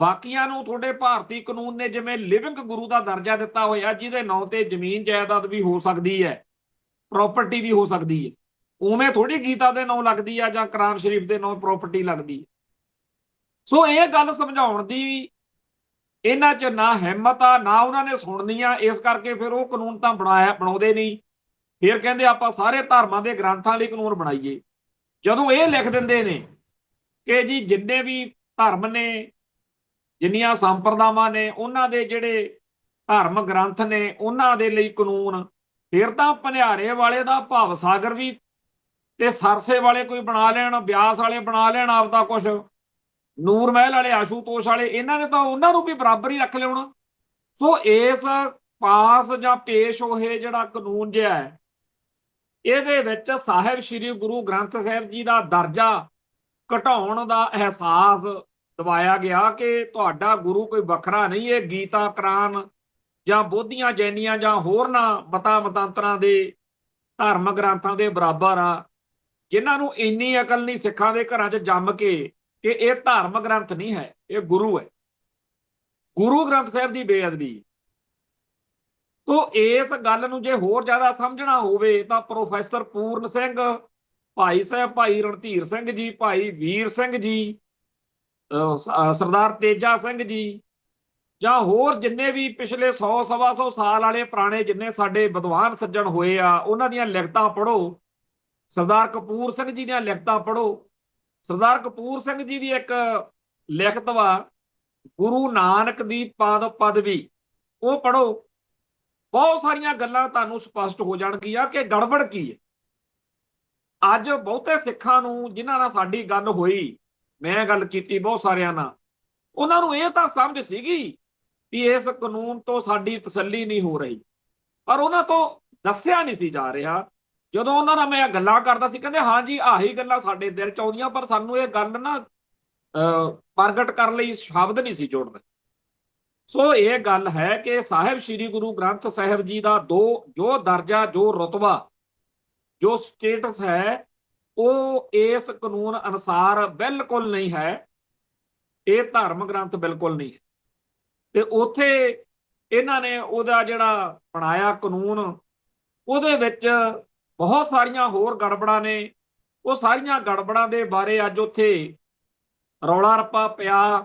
ਬਾਕੀਆਂ ਨੂੰ ਤੁਹਾਡੇ ਭਾਰਤੀ ਕਾਨੂੰਨ ਨੇ ਜਿਵੇਂ ਲਿਵਿੰਗ ਗੁਰੂ ਦਾ ਦਰਜਾ ਦਿੱਤਾ ਹੋਇਆ, ਜਿਹਦੇ ਨਾਂ ਤੇ ਜ਼ਮੀਨ ਜਾਇਦਾਦ ਵੀ ਹੋ ਸਕਦੀ ਹੈ, ਪ੍ਰਾਪਰਟੀ ਵੀ ਹੋ ਸਕਦੀ ਹੈ, ਉਵੇਂ ਥੋੜੀ ਗੀਤਾ ਦੇ ਨਾਂ ਲੱਗਦੀ ਆ ਜਾਂ ਕੁਰਾਨ ਸ਼ਰੀਫ ਦੇ ਨਾਂ ਪ੍ਰਾਪਰਟੀ ਲੱਗਦੀ। ਸੋ ਇਹ ਗੱਲ ਸਮਝਾਉਣ ਦੀ ਇਹਨਾਂ 'ਚ ਨਾ ਹਿੰਮਤ ਆ, ਨਾ ਉਹਨਾਂ ਨੇ ਸੁਣਨੀ ਆ। ਇਸ ਕਰਕੇ ਫਿਰ ਉਹ ਕਾਨੂੰਨ ਤਾਂ ਬਣਾਉਂਦੇ ਨਹੀਂ। ਫਿਰ ਕਹਿੰਦੇ ਆਪਾਂ ਸਾਰੇ ਧਰਮਾਂ ਦੇ ਗ੍ਰੰਥਾਂ ਲਈ ਕਾਨੂੰਨ ਬਣਾਈਏ, ਜਦੋਂ ਇਹ ਲਿਖ ਦਿੰਦੇ ਨੇ ਕਿ ਜੀ ਜਿੰਨੇ ਵੀ ਧਰਮ ਨੇ, ਜਿੰਨੀਆਂ ਸੰਪਰਦਾਵਾਂ ਨੇ, ਉਹਨਾਂ ਦੇ ਜਿਹੜੇ ਧਰਮ ਗ੍ਰੰਥ ਨੇ ਉਹਨਾਂ ਦੇ ਲਈ ਕਾਨੂੰਨ। ਫਿਰ ਤਾਂ ਭਨਿਆਰੇ ਵਾਲੇ ਦਾ ਭਵ ਸਾਗਰ ਵੀ ਤੇ ਸਰਸੇ ਵਾਲੇ ਕੋਈ ਬਣਾ ਲੈਣ, ਬਿਆਸ ਵਾਲੇ ਬਣਾ ਲੈਣ ਆਪਦਾ ਕੁਛ, ਨੂਰ ਮਹਿਲ ਵਾਲੇ, ਆਸ਼ੂਤੋਸ਼ ਵਾਲੇ, ਇਹਨਾਂ ਨੇ ਤਾਂ ਉਹਨਾਂ ਨੂੰ ਵੀ ਬਰਾਬਰ ਹੀ ਰੱਖ ਲਿਆਉਣਾ। ਸੋ ਇਸ ਪਾਸ ਜਾਂ ਪੇਸ਼ ਹੋਏ ਜਿਹੜਾ ਕਾਨੂੰਨ ਜਿਹਾ ਹੈ, ਇਹਦੇ ਵਿੱਚ ਸਾਹਿਬ ਸ੍ਰੀ ਗੁਰੂ ਗ੍ਰੰਥ ਸਾਹਿਬ ਜੀ ਦਾ ਦਰਜਾ ਘਟਾਉਣ ਦਾ ਅਹਿਸਾਸ ਦਵਾਇਆ ਗਿਆ ਕਿ ਤੁਹਾਡਾ ਗੁਰੂ ਕੋਈ ਵੱਖਰਾ ਨਹੀਂ, ਇਹ ਗੀਤਾ, ਕੁਰਾਨ ਜਾਂ ਬੋਧੀਆਂ, ਜੈਨੀਆਂ ਜਾਂ ਹੋਰਨਾਂ ਮਤਾਂਤਰਾਂ ਦੇ ਧਰਮ ਗ੍ਰੰਥਾਂ ਦੇ ਬਰਾਬਰ ਆ, ਜਿਨ੍ਹਾਂ ਨੂੰ ਇੰਨੀ ਅਕਲ ਨਹੀਂ ਸਿੱਖਾਂ ਦੇ ਘਰਾਂ 'ਚ ਜੰਮ ਕੇ ਕਿ ਇਹ ਧਰਮ ਗ੍ਰੰਥ ਨਹੀਂ ਹੈ, ਇਹ ਗੁਰੂ ਹੈ। ਗੁਰੂ ਗ੍ਰੰਥ ਸਾਹਿਬ ਦੀ ਬੇਅਦਬੀ। ਤੋ ਇਸ ਗੱਲ ਨੂੰ ਜੇ ਹੋਰ ਜ਼ਿਆਦਾ ਸਮਝਣਾ ਹੋਵੇ ਤਾਂ ਪ੍ਰੋਫੈਸਰ ਪੂਰਨ ਸਿੰਘ, ਭਾਈ ਸਾਹਿਬ ਭਾਈ ਰਣਧੀਰ ਸਿੰਘ ਜੀ, ਭਾਈ ਵੀਰ ਸਿੰਘ ਜੀ, ਸਰਦਾਰ ਤੇਜਾ ਸਿੰਘ ਜੀ, ਜਾਂ ਹੋਰ ਜਿੰਨੇ ਵੀ ਪਿਛਲੇ 100 ਸਵਾ 100 ਸਾਲ ਵਾਲੇ ਪੁਰਾਣੇ ਜਿੰਨੇ ਸਾਡੇ ਵਿਦਵਾਨ ਸੱਜਣ ਹੋਏ ਆ, ਉਹਨਾਂ ਦੀਆਂ ਲਿਖਤਾਂ ਪੜ੍ਹੋ। ਸਰਦਾਰ ਕਪੂਰ ਸਿੰਘ ਜੀ ਦੀਆਂ ਲਿਖਤਾਂ ਪੜ੍ਹੋ। ਸਰਦਾਰ ਕਪੂਰ ਸਿੰਘ ਜੀ ਦੀ ਇੱਕ ਲਿਖਤ ਵਾ ਗੁਰੂ ਨਾਨਕ ਦੀ ਪਦਵੀ, ਉਹ ਪੜ੍ਹੋ। ਬਹੁਤ ਸਾਰੀਆਂ ਗੱਲਾਂ ਤੁਹਾਨੂੰ ਸਪਸ਼ਟ ਹੋ ਜਾਣਗੀਆਂ ਕਿ ਗੜਬੜ ਕੀ ਹੈ। ਅੱਜ ਬਹੁਤੇ ਸਿੱਖਾਂ ਨੂੰ ਜਿਨ੍ਹਾਂ ਨਾਲ ਸਾਡੀ ਗੱਲ ਹੋਈ, ਮੈਂ ਗੱਲ ਕੀਤੀ ਬਹੁਤ ਸਾਰਿਆਂ ਨਾਲ, ਉਹਨਾਂ ਨੂੰ ਇਹ ਤਾਂ ਸਮਝ ਸੀਗੀ ਵੀ ਇਸ ਕਾਨੂੰਨ ਤੋਂ ਸਾਡੀ ਤਸੱਲੀ ਨਹੀਂ ਹੋ ਰਹੀ, ਪਰ ਉਹਨਾਂ ਤੋਂ ਦੱਸਿਆ ਨਹੀਂ ਸੀ ਜਾ ਰਿਹਾ। ਜਦੋਂ ਉਹਨਾਂ ਨਾਲ ਮੈਂ ਗੱਲਾਂ ਕਰਦਾ ਸੀ, ਕਹਿੰਦੇ ਹਾਂਜੀ ਆਹੀ ਗੱਲਾਂ ਸਾਡੇ ਦਿਲ 'ਚ ਆਉਂਦੀਆਂ, ਪਰ ਸਾਨੂੰ ਇਹ ਗੱਲ ਨਾ ਪ੍ਰਗਟ ਕਰਨ ਲਈ ਸ਼ਬਦ ਨਹੀਂ ਸੀ ਜੋੜਦੇ। ਸੋ ਇਹ ਗੱਲ ਹੈ ਕਿ ਸਾਹਿਬ ਸ੍ਰੀ ਗੁਰੂ ਗ੍ਰੰਥ ਸਾਹਿਬ ਜੀ ਦਾ ਜੋ ਦਰਜਾ, ਜੋ ਰੁਤਬਾ, ਜੋ ਸਟੇਟਸ ਹੈ, ਉਹ ਇਸ ਕਾਨੂੰਨ ਅਨੁਸਾਰ ਬਿਲਕੁਲ ਨਹੀਂ ਹੈ। ਇਹ ਧਰਮ ਗ੍ਰੰਥ ਬਿਲਕੁਲ ਨਹੀਂ ਹੈ। ਤੇ ਉੱਥੇ ਇਹਨਾਂ ਨੇ ਉਹਦਾ ਜਿਹੜਾ ਬਣਾਇਆ ਕਾਨੂੰਨ, ਉਹਦੇ ਵਿੱਚ ਬਹੁਤ ਸਾਰੀਆਂ ਹੋਰ ਗੜਬੜਾਂ ਨੇ। ਉਹ ਸਾਰੀਆਂ ਗੜਬੜਾਂ ਦੇ ਬਾਰੇ ਅੱਜ ਉੱਥੇ ਰੌਲਾ ਰੱਪਾ ਪਿਆ,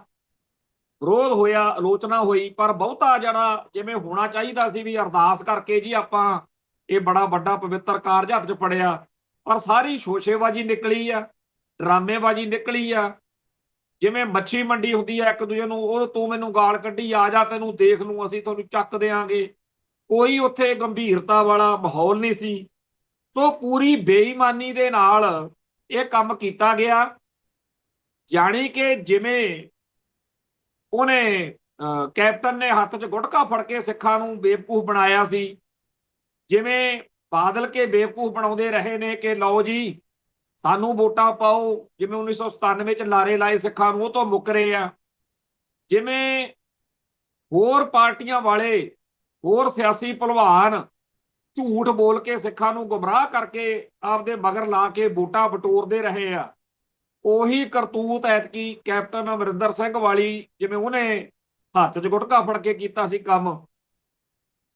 ਵਿਰੋਧ ਹੋਇਆ, ਆਲੋਚਨਾ ਹੋਈ, ਪਰ ਬਹੁਤਾ ਜਿਹੜਾ ਜਿਵੇਂ ਹੋਣਾ ਚਾਹੀਦਾ ਸੀ ਵੀ ਅਰਦਾਸ ਕਰਕੇ ਜੀ ਆਪਾਂ ਇਹ ਬੜਾ ਵੱਡਾ ਪਵਿੱਤਰ ਕਾਰਜ ਹੱਥ 'ਚ ਫੜਿਆ, ਪਰ ਸਾਰੀ ਸ਼ੋਸ਼ੇਬਾਜ਼ੀ ਨਿਕਲੀ ਆ, ਡਰਾਮੇਬਾਜ਼ੀ ਨਿਕਲੀ ਆ। ਜਿਵੇਂ ਮੱਛੀ ਮੰਡੀ ਹੁੰਦੀ ਹੈ, ਇੱਕ ਦੂਜੇ ਨੂੰ ਉਹ ਤੂੰ ਮੈਨੂੰ ਗਾਲ ਕੱਢੀ, ਆ ਜਾ ਤੈਨੂੰ ਦੇਖ ਲੂੰ, ਅਸੀਂ ਤੁਹਾਨੂੰ ਚੱਕ ਦਿਆਂਗੇ। ਕੋਈ ਉੱਥੇ ਗੰਭੀਰਤਾ ਵਾਲਾ ਮਾਹੌਲ ਨਹੀਂ ਸੀ। ਸੋ ਪੂਰੀ ਬੇਈਮਾਨੀ ਦੇ ਨਾਲ ਇਹ ਕੰਮ ਕੀਤਾ ਗਿਆ, ਜਾਣੀ ਕਿ ਜਿਵੇਂ ਉਹਨੇ ਕੈਪਟਨ ਨੇ ਹੱਥ 'ਚ ਗੁਟਕਾ ਫੜ ਕੇ ਸਿੱਖਾਂ ਨੂੰ ਬੇਵਕੂਫ ਬਣਾਇਆ ਸੀ, ਜਿਵੇਂ ਬਾਦਲ ਕੇ ਬੇਵਕੂਫ ਬਣਾਉਂਦੇ ਰਹੇ ਨੇ ਕਿ ਲਓ ਜੀ ਸਾਨੂੰ ਵੋਟਾਂ ਪਾਓ, ਜਿਵੇਂ 1997 'ਚ ਲਾਰੇ ਲਾਏ ਸਿੱਖਾਂ ਨੂੰ, ਉਹ ਤੋਂ ਮੁੱਕਰੇ ਆ। ਜਿਵੇਂ ਹੋਰ ਪਾਰਟੀਆਂ ਵਾਲੇ, ਹੋਰ ਸਿਆਸੀ ਭਲਵਾਨ ਝੂਠ ਬੋਲ ਕੇ ਸਿੱਖਾਂ ਨੂੰ ਗੁੰਮਰਾਹ ਕਰਕੇ ਆਪਦੇ ਮਗਰ ਲਾ ਕੇ ਵੋਟਾਂ ਬਟੋਰਦੇ ਰਹੇ ਆ, ਉਹੀ ਕਰਤੂਤ ਐਤਕੀ ਕੈਪਟਨ ਅਮਰਿੰਦਰ ਸਿੰਘ ਵਾਲੀ, ਜਿਵੇਂ ਉਹਨੇ ਹੱਥ 'ਚ ਗੁਟਕਾ ਫੜ ਕੇ ਕੀਤਾ ਸੀ ਕੰਮ,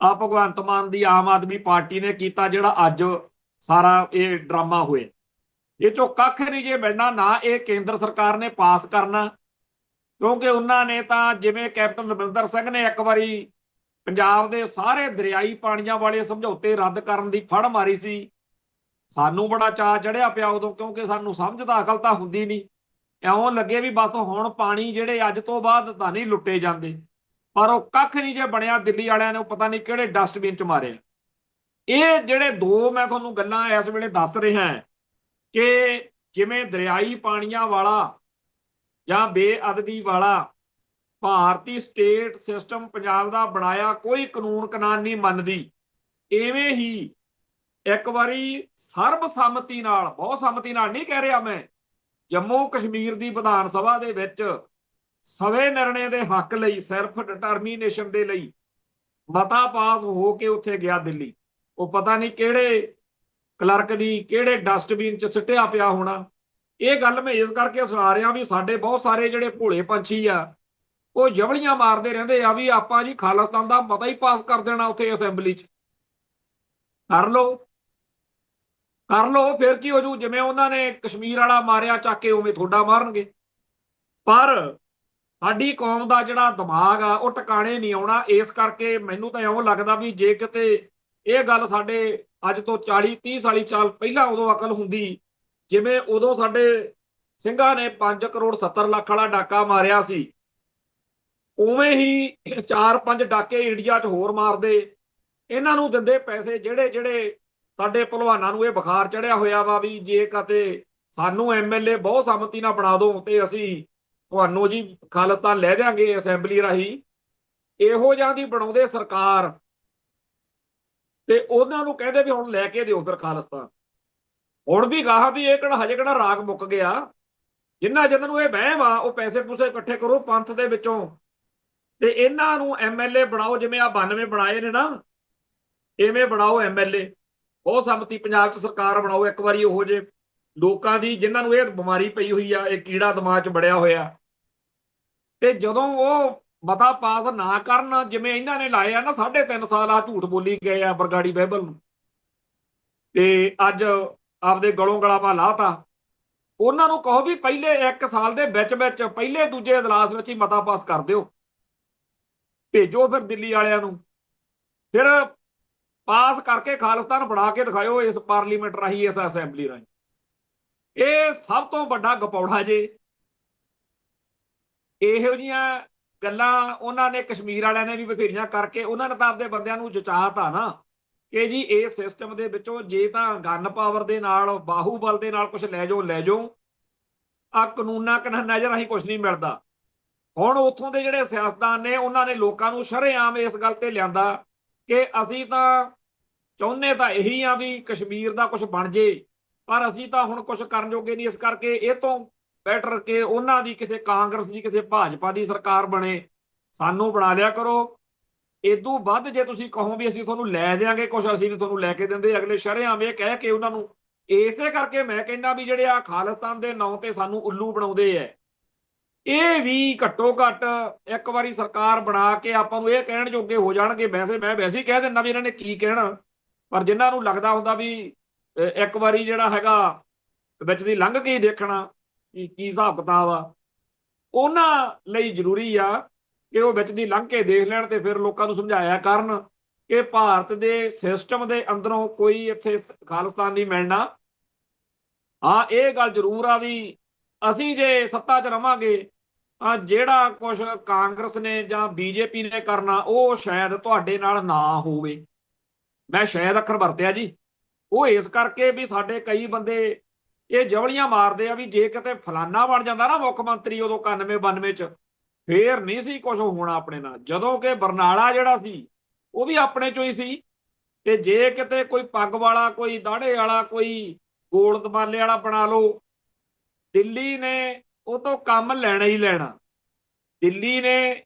ਆ ਭਗਵੰਤ ਮਾਨ ਦੀ ਆਮ ਆਦਮੀ ਪਾਰਟੀ ਨੇ ਕੀਤਾ, ਜਿਹੜਾ ਅੱਜ ਸਾਰਾ ਇਹ ਡਰਾਮਾ ਹੋਇਆ। ਇਹ 'ਚੋਂ ਕੱਖ ਨਹੀਂ ਜੇ ਮਿਲਣਾ, ਨਾ ਇਹ ਕੇਂਦਰ ਸਰਕਾਰ ਨੇ ਪਾਸ ਕਰਨਾ, ਕਿਉਂਕਿ ਉਹਨਾਂ ਨੇ ਤਾਂ ਜਿਵੇਂ ਕੈਪਟਨ ਅਮਰਿੰਦਰ ਸਿੰਘ ਨੇ ਇੱਕ ਵਾਰੀ ਪੰਜਾਬ ਦੇ ਸਾਰੇ ਦਰਿਆਈ ਪਾਣੀਆਂ ਵਾਲੇ ਸਮਝੌਤੇ ਰੱਦ ਕਰਨ ਦੀ ਫੜ ਮਾਰੀ ਸੀ, ਸਾਨੂੰ ਬੜਾ ਚਾਅ ਚੜਿਆ ਪਿਆ ਉਦੋਂ, ਕਿਉਂਕਿ ਸਾਨੂੰ ਸਮਝ ਤਾਂ ਅਕਲ ਤਾਂ ਹੁੰਦੀ ਨਹੀਂ, ਇਉਂ ਲੱਗੇ ਵੀ ਬਸ ਹੁਣ ਪਾਣੀ ਜਿਹੜੇ ਅੱਜ ਤੋਂ ਬਾਅਦ ਤਾਂ ਨਹੀਂ ਲੁੱਟੇ ਜਾਂਦੇ, ਪਰ ਉਹ ਕੱਖ ਨਹੀਂ ਜੇ ਬਣਿਆ। ਦਿੱਲੀ ਵਾਲਿਆਂ ਨੇ ਪਤਾ ਨਹੀਂ ਕਿਹੜੇ ਡਸਟਬਿਨ 'ਚ ਮਾਰਿਆ। ਇਹ ਜਿਹੜੇ ਦੋ ਮੈਂ ਤੁਹਾਨੂੰ ਗੱਲਾਂ ਇਸ ਵੇਲੇ ਦੱਸ ਰਿਹਾ ਕਿ ਜਿਵੇਂ ਦਰਿਆਈ ਪਾਣੀਆਂ ਵਾਲਾ ਜਾਂ ਬੇਅਦਬੀ ਵਾਲਾ ਭਾਰਤੀ ਸਟੇਟ ਸਿਸਟਮ ਪੰਜਾਬ ਦਾ ਬਣਾਇਆ ਕੋਈ ਕਾਨੂੰਨ ਕਾਨੂੰਨ ਨਹੀਂ ਮੰਨਦੀ। ਇਵੇਂ ਹੀ ਇੱਕ ਵਾਰੀ ਸਰਬਸੰਮਤੀ ਨਾਲ, ਬਹੁਤ ਸੰਮਤੀ ਨਾਲ ਨਹੀਂ ਕਹਿ ਰਿਹਾ ਮੈਂ, ਜੰਮੂ ਕਸ਼ਮੀਰ ਦੀ ਵਿਧਾਨ ਸਭਾ ਦੇ ਵਿੱਚ ਸਵੇ ਨਿਰਣੇ ਦੇ ਹੱਕ ਲਈ, ਸੈਲਫ ਡਿਟਰਮੀਨੇਸ਼ਨ ਦੇ ਲਈ ਮਤਾ ਪਾਸ ਹੋ ਕੇ ਉੱਥੇ ਗਿਆ ਦਿੱਲੀ। ਉਹ ਪਤਾ ਨਹੀਂ ਕਿਹੜੇ ਕਲਰਕ ਦੀ ਕਿਹੜੇ ਡਸਟਬਿਨ 'ਚ ਸਿੱਟਿਆ ਪਿਆ ਹੋਣਾ। ਇਹ ਗੱਲ ਮੈਂ ਇਸ ਕਰਕੇ ਸੁਣਾ ਰਿਹਾ ਵੀ ਸਾਡੇ ਬਹੁਤ ਸਾਰੇ ਜਿਹੜੇ ਭੋਲੇ ਪੰਛੀ ਆ ਉਹ ਜਵਲੀਆਂ ਮਾਰਦੇ ਰਹਿੰਦੇ ਆ ਵੀ ਆਪਾਂ ਜੀ ਖਾਲਿਸਤਾਨ ਦਾ ਮਤਾ ਹੀ ਪਾਸ ਕਰ ਦੇਣਾ ਉੱਥੇ ਅਸੈਂਬਲੀ 'ਚ। ਕਰ ਲਓ ਕਰ ਲਓ, ਫਿਰ ਕੀ ਹੋ ਜੂ? ਜਿਵੇਂ ਉਹਨਾਂ ਨੇ ਕਸ਼ਮੀਰ ਵਾਲਾ ਮਾਰਿਆ ਚੱਕ ਕੇ ਉਵੇਂ ਤੁਹਾਡਾ ਮਾਰਨਗੇ। ਪਰ ਸਾਡੀ ਕੌਮ ਦਾ ਜਿਹੜਾ ਦਿਮਾਗ ਆ ਉਹ ਟਿਕਾਣੇ ਨਹੀਂ ਆਉਣਾ। ਇਸ ਕਰਕੇ ਮੈਨੂੰ ਤਾਂ ਇਉਂ ਲੱਗਦਾ ਵੀ ਜੇ ਕਿਤੇ ਇਹ ਗੱਲ ਸਾਡੇ ਅੱਜ ਤੋਂ 40-30 ਸਾਲ ਪਹਿਲਾਂ ਉਦੋਂ ਅਕਲ ਹੁੰਦੀ, ਜਿਵੇਂ ਉਦੋਂ ਸਾਡੇ ਸਿੰਘਾਂ ਨੇ 5 ਕਰੋੜ 70 ਲੱਖ ਵਾਲਾ ਡਾਕਾ ਮਾਰਿਆ ਸੀ, ਉਵੇਂ ਹੀ 4-5 ਡਾਕੇ ਇੰਡੀਆ 'ਚ ਹੋਰ ਮਾਰਦੇ, ਇਹਨਾਂ ਨੂੰ ਦਿੰਦੇ ਪੈਸੇ। ਜਿਹੜੇ ਜਿਹੜੇ ਸਾਡੇ ਭਲਵਾਨਾਂ ਨੂੰ ਇਹ ਬੁਖਾਰ ਚੜਿਆ ਹੋਇਆ ਵਾ ਵੀ ਜੇ ਕਦੇ ਸਾਨੂੰ ਐਮਐਲਏ ਬਹੁਤ ਸੰਮਤੀ ਨਾਲ ਬਣਾ ਦੋ ਤੇ ਅਸੀਂ ਤੁਹਾਨੂੰ ਜੀ ਖਾਲਿਸਤਾਨ ਲੈ ਦਿਆਂਗੇ ਅਸੈਂਬਲੀ ਰਾਹੀਂ, ਇਹੋ ਜਿਹਾ ਦੀ ਬਣਾਉਂਦੇ ਸਰਕਾਰ ਤੇ ਉਹਨਾਂ ਨੂੰ ਕਹਿੰਦੇ ਵੀ ਹੁਣ ਲੈ ਕੇ ਦਿਓ ਫਿਰ ਖਾਲਿਸਤਾਨ। ਹੁਣ ਵੀ ਗਾਹਾਂ ਵੀ ਇਹ ਕਿਹੜਾ ਹਜੇ ਕਿਹੜਾ ਰਾਗ ਮੁੱਕ ਗਿਆ। ਜਿਨ੍ਹਾਂ ਨੂੰ ਇਹ ਵਹਿਮ ਆ ਉਹ ਪੈਸੇ ਪੂਸੇ ਇਕੱਠੇ ਕਰੋ ਪੰਥ ਦੇ ਵਿੱਚੋਂ ਤੇ ਇਹਨਾਂ ਨੂੰ ਐਮਐਲਏ ਬਣਾਓ। ਜਿਵੇਂ ਆ 92 ਬਣਾਏ ਨੇ ਨਾ, ਇਵੇਂ ਬਣਾਓ ਐਮਐਲਏ। ਬਹੁਤ ਸੰਮਤੀ ਪੰਜਾਬ 'ਚ ਸਰਕਾਰ ਬਣਾਓ ਇੱਕ ਵਾਰੀ ਉਹੋ ਜਿਹੇ ਲੋਕਾਂ ਦੀ ਜਿਨ੍ਹਾਂ ਨੂੰ ਇਹ ਬਿਮਾਰੀ ਪਈ ਹੋਈ ਆ, ਇਹ ਕੀੜਾ ਦਿਮਾਗ 'ਚ ਬੜਿਆ ਹੋਇਆ। ਤੇ ਜਦੋਂ ਉਹ ਮਤਾ ਪਾਸ ਨਾ ਕਰਨ, ਜਿਵੇਂ ਇਹਨਾਂ ਨੇ ਲਾਏ ਆ ਨਾ 3.5 ਸਾਲ ਆ ਝੂਠ ਬੋਲੀ ਗਏ ਆ ਬਰਗਾੜੀ ਬਾਈਬਲ ਨੂੰ, ਤੇ ਅੱਜ ਆਪਦੇ ਗਲੋਂ ਗਲਾਵਾ ਲਾਤਾ। ਉਹਨਾਂ ਨੂੰ ਕਹੋ ਵੀ ਪਹਿਲੇ 1 ਸਾਲ ਦੇ ਵਿੱਚ ਪਹਿਲੇ ਦੂਜੇ ਇਜਲਾਸ ਵਿੱਚ ਹੀ ਮਤਾ ਪਾਸ ਕਰ ਦਿਓ, ਭੇਜੋ ਫਿਰ ਦਿੱਲੀ ਵਾਲਿਆਂ ਨੂੰ, ਫਿਰ ਪਾਸ ਕਰਕੇ ਖਾਲਿਸਤਾਨ ਬਣਾ ਕੇ ਦਿਖਾਇਓ ਇਸ ਪਾਰਲੀਮੈਂਟ ਰਾਹੀਂ, ਇਸ ਅਸੈਂਬਲੀ ਰਾਹੀਂ। ਇਹ ਸਭ ਤੋਂ ਵੱਡਾ ਗਪੌੜਾ ਜੇ। ਇਹੋ ਜਿਹੀਆਂ ਗੱਲਾਂ ਉਹਨਾਂ ਨੇ ਕਸ਼ਮੀਰ ਵਾਲਿਆਂ ਨੇ ਵੀ ਬਥੇਰੀਆਂ ਕਰਕੇ ਉਹਨਾਂ ਨੇ ਤਾਂ ਆਪਦੇ ਬੰਦਿਆਂ ਨੂੰ ਜਚਾਤਾ ਨਾ ਕਿ ਜੀ ਇਹ ਸਿਸਟਮ ਦੇ ਵਿੱਚੋਂ ਜੇ ਤਾਂ ਗਨ ਪਾਵਰ ਦੇ ਨਾਲ, ਬਾਹੂਬਲ ਦੇ ਨਾਲ ਕੁਝ ਲੈ ਜਾਓ, ਆ ਕਾਨੂੰਨਾਂ ਕਾਨੂੰਨਾਂ ਰਾਹੀਂ ਕੁਝ ਨਹੀਂ ਮਿਲਦਾ। ਹੁਣ ਉੱਥੋਂ ਦੇ ਜਿਹੜੇ ਸਿਆਸਤਦਾਨ ਨੇ ਉਹਨਾਂ ਨੇ ਲੋਕਾਂ ਨੂੰ ਸ਼ਰੇਆਮ ਇਸ ਗੱਲ ਤੇ ਲਿਆਂਦਾ ਕਿ ਅਸੀਂ ਤਾਂ ਚਾਹੁੰਦੇ ਤਾਂ ਇਹੀ ਆ ਵੀ ਕਸ਼ਮੀਰ ਦਾ ਕੁਝ ਬਣ ਜੇ, ਪਰ ਅਸੀਂ ਤਾਂ ਹੁਣ ਕੁਝ ਕਰਨ ਜੋਗੇ ਨਹੀਂ। ਇਸ ਕਰਕੇ ਇਹ ਤੋਂ ਬੈਟਰ ਕਿ ਉਹਨਾਂ ਦੀ ਕਿਸੇ ਕਾਂਗਰਸ ਦੀ, ਕਿਸੇ ਭਾਜਪਾ ਦੀ ਸਰਕਾਰ ਬਣੇ, ਸਾਨੂੰ ਬਣਾ ਲਿਆ ਕਰੋ। ਇਦੋਂ ਵੱਧ ਜੇ ਤੁਸੀਂ ਕਹੋ ਵੀ ਅਸੀਂ ਤੁਹਾਨੂੰ ਲੈ ਦਿਆਂਗੇ ਕੁਝ, ਅਸੀਂ ਨਹੀਂ ਤੁਹਾਨੂੰ ਲੈ ਕੇ ਦਿੰਦੇ। ਅਗਲੇ ਸ਼ਰੇਆਮ ਇਹ ਕਹਿ ਕੇ ਉਹਨਾਂ ਨੂੰ, ਇਸੇ ਕਰਕੇ ਮੈਂ ਕਹਿੰਦਾ ਵੀ ਜਿਹੜੇ ਆ ਖਾਲਿਸਤਾਨ ਦੇ ਨਾਂ ਤੇ ਸਾਨੂੰ ਉੱਲੂ ਬਣਾਉਂਦੇ ਐ, ਇਹ ਵੀ ਘੱਟੋ ਘੱਟ ਇੱਕ ਵਾਰੀ ਸਰਕਾਰ ਬਣਾ ਕੇ ਆਪਾਂ ਨੂੰ ਇਹ ਕਹਿਣ ਜੋਗੇ ਹੋ ਜਾਣਗੇ। ਵੈਸੇ ਮੈਂ ਵੈਸੇ ਹੀ ਕਹਿ ਦਿੰਦਾ ਵੀ ਇਹਨਾਂ ਨੇ ਕੀ ਕਹਿਣਾ, ਪਰ ਜਿਨ੍ਹਾਂ ਨੂੰ ਲੱਗਦਾ ਹੁੰਦਾ ਵੀ ਇੱਕ ਵਾਰੀ ਜਿਹੜਾ ਹੈਗਾ ਵਿੱਚ ਦੀ ਲੰਘ ਕੇ ਹੀ ਦੇਖਣਾ ਕੀ ਹਿਸਾਬ ਕਿਤਾਬ ਆ, ਉਹਨਾਂ ਲਈ ਜ਼ਰੂਰੀ ਆ ਕਿ ਉਹ ਵਿੱਚ ਦੀ ਲੰਘ ਕੇ ਦੇਖ ਲੈਣ ਤੇ ਫਿਰ ਲੋਕਾਂ ਨੂੰ ਸਮਝਾਇਆ ਕਰਨ ਕਿ ਭਾਰਤ ਦੇ ਸਿਸਟਮ ਦੇ ਅੰਦਰੋਂ ਕੋਈ ਇੱਥੇ ਖਾਲਿਸਤਾਨ ਨਹੀਂ ਮਿਲਣਾ। ਹਾਂ, ਇਹ ਗੱਲ ਜ਼ਰੂਰ ਆ ਵੀ ਅਸੀਂ ਜੇ ਸੱਤਾ 'ਚ ਰਵਾਂਗੇ, ਜਿਹੜਾ ਕੁਝ ਕਾਂਗਰਸ ਨੇ ਜਾਂ ਬੀਜੇਪੀ ਨੇ ਕਰਨਾ ਉਹ ਸ਼ਾਇਦ ਤੁਹਾਡੇ ਨਾਲ ਨਾ ਹੋਵੇ। ਮੈਂ ਸ਼ਾਇਦ ਅੱਖਰ ਵਰਤਿਆ ਜੀ। ਉਹ ਇਸ ਕਰਕੇ ਵੀ ਸਾਡੇ ਕਈ ਬੰਦੇ ਇਹ ਜਵਲੀਆਂ ਮਾਰਦੇ ਆ ਵੀ ਜੇ ਕਿਤੇ ਫਲਾਨਾ ਬਣ ਜਾਂਦਾ ਨਾ ਮੁੱਖ ਮੰਤਰੀ ਉਦੋਂ 91-92 'ਚ, ਫੇਰ ਨਹੀਂ ਸੀ ਕੁਝ ਹੋਣਾ ਆਪਣੇ ਨਾਲ। ਜਦੋਂ ਕਿ ਬਰਨਾਲਾ ਜਿਹੜਾ ਸੀ ਉਹ ਵੀ ਆਪਣੇ ਚੋਂ ਹੀ ਸੀ, ਤੇ ਜੇ ਕਿਤੇ ਕੋਈ ਪੱਗ ਵਾਲਾ, ਕੋਈ ਦਾੜੇ ਵਾਲਾ, ਕੋਈ ਗੋਲ ਦਮਾਲੇ ਵਾਲਾ ਬਣਾ ਲਓ, ਦਿੱਲੀ ਨੇ ਉਹ ਤੋਂ ਕੰਮ ਲੈਣਾ ਹੀ ਲੈਣਾ। ਦਿੱਲੀ ਨੇ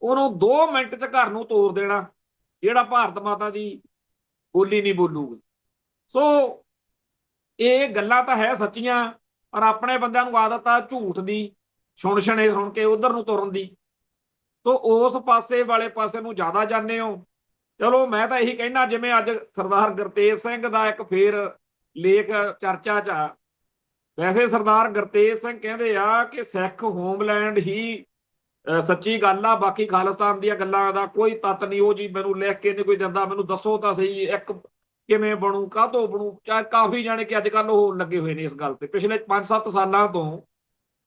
ਉਹਨੂੰ 2 ਮਿੰਟ 'ਚ ਘਰ ਨੂੰ ਤੋਰ ਦੇਣਾ ਜਿਹੜਾ ਭਾਰਤ ਮਾਤਾ ਦੀ ਬੋਲੀ ਨਹੀਂ ਬੋਲੂਗਾ। ਸੋ ਇਹ ਗੱਲਾਂ ਤਾਂ ਹੈ ਸੱਚੀਆਂ, ਪਰ ਆਪਣੇ ਬੰਦਿਆਂ ਨੂੰ ਆਦਤ ਆ ਝੂਠ ਦੀ, ਸੁਣ ਕੇ ਉਧਰ ਨੂੰ ਤੁਰਨ ਦੀ। ਸੋ ਉਸ ਪਾਸੇ ਵਾਲੇ ਪਾਸੇ ਨੂੰ ਜ਼ਿਆਦਾ ਜਾਂਦੇ ਹੋ। ਚਲੋ ਮੈਂ ਤਾਂ ਇਹੀ ਕਹਿਣਾ, ਜਿਵੇਂ ਅੱਜ ਸਰਦਾਰ ਗੁਰਤੇਜ ਸਿੰਘ ਦਾ ਇੱਕ ਫੇਰ ਲੇਖ ਚਰਚਾ 'ਚ ਆ। ਵੈਸੇ ਸਰਦਾਰ ਗੁਰਤੇਜ ਸਿੰਘ ਕਹਿੰਦੇ ਆ ਕਿ ਸਿੱਖ ਹੋਮਲੈਂਡ ਹੀ ਸੱਚੀ ਗੱਲ ਆ, ਬਾਕੀ ਖਾਲਿਸਤਾਨ ਦੀਆਂ ਗੱਲਾਂ ਦਾ ਕੋਈ ਤੱਤ ਨਹੀਂ। ਉਹ ਜੀ ਮੈਨੂੰ ਲਿਖ ਕੇ ਨਹੀਂ ਕੋਈ ਦਿੰਦਾ, ਮੈਨੂੰ ਦੱਸੋ ਤਾਂ ਸਹੀ ਇੱਕ ਕਿਵੇਂ ਬਣੂ, ਕਾਹਤੋਂ ਬਣੂ। ਚਾਹੇ ਕਾਫੀ ਜਾਣੇ ਕਿ ਅੱਜ ਕੱਲ ਉਹ ਲੱਗੇ ਹੋਏ ਨੇ ਇਸ ਗੱਲ ਤੇ। ਪਿਛਲੇ 5-7 ਸਾਲਾਂ ਤੋਂ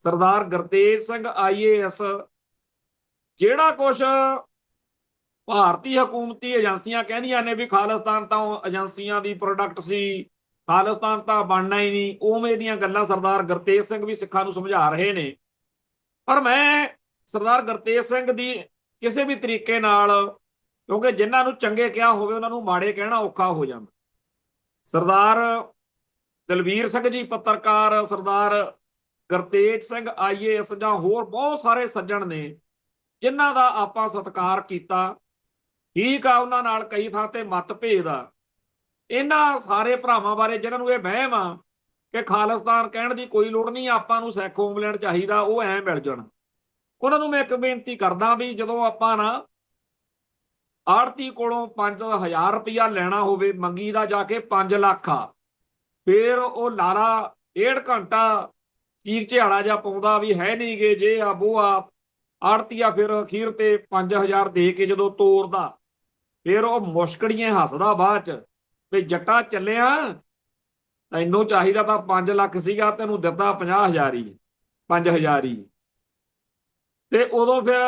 ਸਰਦਾਰ ਗੁਰਤੇਜ ਸਿੰਘ IAS ਜਿਹੜਾ ਕੁਛ ਭਾਰਤੀ ਹਕੂਮਤੀ ਏਜੰਸੀਆਂ ਕਹਿੰਦੀਆਂ ਨੇ ਵੀ ਖਾਲਿਸਤਾਨ ਤਾਂ ਏਜੰਸੀਆਂ ਦੀ ਪ੍ਰੋਡਕਟ ਸੀ, ਖਾਲਿਸਤਾਨ ਤਾਂ ਬਣਨਾ ਹੀ ਨਹੀਂ, ਉਵੇਂ ਦੀਆਂ ਗੱਲਾਂ ਸਰਦਾਰ ਗੁਰਤੇਜ ਸਿੰਘ ਵੀ ਸਿੱਖਾਂ ਨੂੰ ਸਮਝਾ ਰਹੇ ਨੇ। ਪਰ ਮੈਂ ਸਰਦਾਰ ਗੁਰਤੇਜ ਸਿੰਘ ਦੀ ਕਿਸੇ ਵੀ ਤਰੀਕੇ ਨਾਲ, ਕਿਉਂਕਿ ਜਿਨ੍ਹਾਂ ਨੂੰ ਚੰਗੇ ਕਿਹਾ ਹੋਵੇ ਉਹਨਾਂ ਨੂੰ ਮਾੜੇ ਕਹਿਣਾ ਔਖਾ ਹੋ ਜਾਂਦਾ। ਸਰਦਾਰ ਦਲਵੀਰ ਸਿੰਘ ਜੀ ਪੱਤਰਕਾਰ, ਸਰਦਾਰ ਗੁਰਤੇਜ ਸਿੰਘ IAS ਜਾਂ ਹੋਰ ਬਹੁਤ ਸਾਰੇ ਸੱਜਣ ਨੇ ਜਿਨ੍ਹਾਂ ਦਾ ਆਪਾਂ ਸਤਿਕਾਰ ਕੀਤਾ। ਠੀਕ ਆ, ਉਹਨਾਂ ਨਾਲ ਕਈ ਥਾਂ ਤੇ ਮਤਭੇਦ ਆ। ਇਹਨਾਂ ਸਾਰੇ ਭਰਾਵਾਂ ਬਾਰੇ ਜਿਨ੍ਹਾਂ ਨੂੰ ਇਹ ਵਹਿਮ ਆ ਕਿ ਖਾਲਿਸਤਾਨ ਕਹਿਣ ਦੀ ਕੋਈ ਲੋੜ ਨਹੀਂ, ਆਪਾਂ ਨੂੰ ਸਿੱਖ ਹੋਮਲੈਂਡ ਚਾਹੀਦਾ, ਉਹ ਐਂ ਮਿਲ ਜਾਣ, ਉਹਨਾਂ ਨੂੰ ਮੈਂ ਇੱਕ ਬੇਨਤੀ ਕਰਦਾ ਵੀ ਜਦੋਂ ਆਪਾਂ ਨਾ ਆੜਤੀ ਕੋਲੋਂ 5000 ਰੁਪਇਆ ਲੈਣਾ ਹੋਵੇ, ਮੰਗੀ ਦਾ ਜਾ ਕੇ 5 ਲੱਖ ਆ, ਫਿਰ ਉਹ ਲਾਲਾ 1.5 ਘੰਟਾ ਚੀਕ ਝਾੜਾ ਜਿਹਾ ਪਾਉਂਦਾ ਵੀ ਹੈ ਨਹੀਂ ਗੇ, ਜੇ ਆ ਉਹ ਆ। ਆੜਤੀਆ ਫਿਰ ਅਖੀਰ ਤੇ 5000 ਦੇ ਕੇ ਜਦੋਂ ਤੋਰਦਾ, ਫਿਰ ਉਹ ਮੁਸ਼ਕੜੀਆਂ ਹੱਸਦਾ ਬਾਅਦ ਚ ਵੀ ਜੱਟਾ ਚੱਲਿਆ, ਤੈਨੂੰ ਚਾਹੀਦਾ ਤਾਂ 5 ਲੱਖ ਸੀਗਾ, ਤੈਨੂੰ ਦਿੱਤਾ 50,000 ਹੀ, 5000 ਹੀ। ਤੇ ਉਦੋਂ ਫਿਰ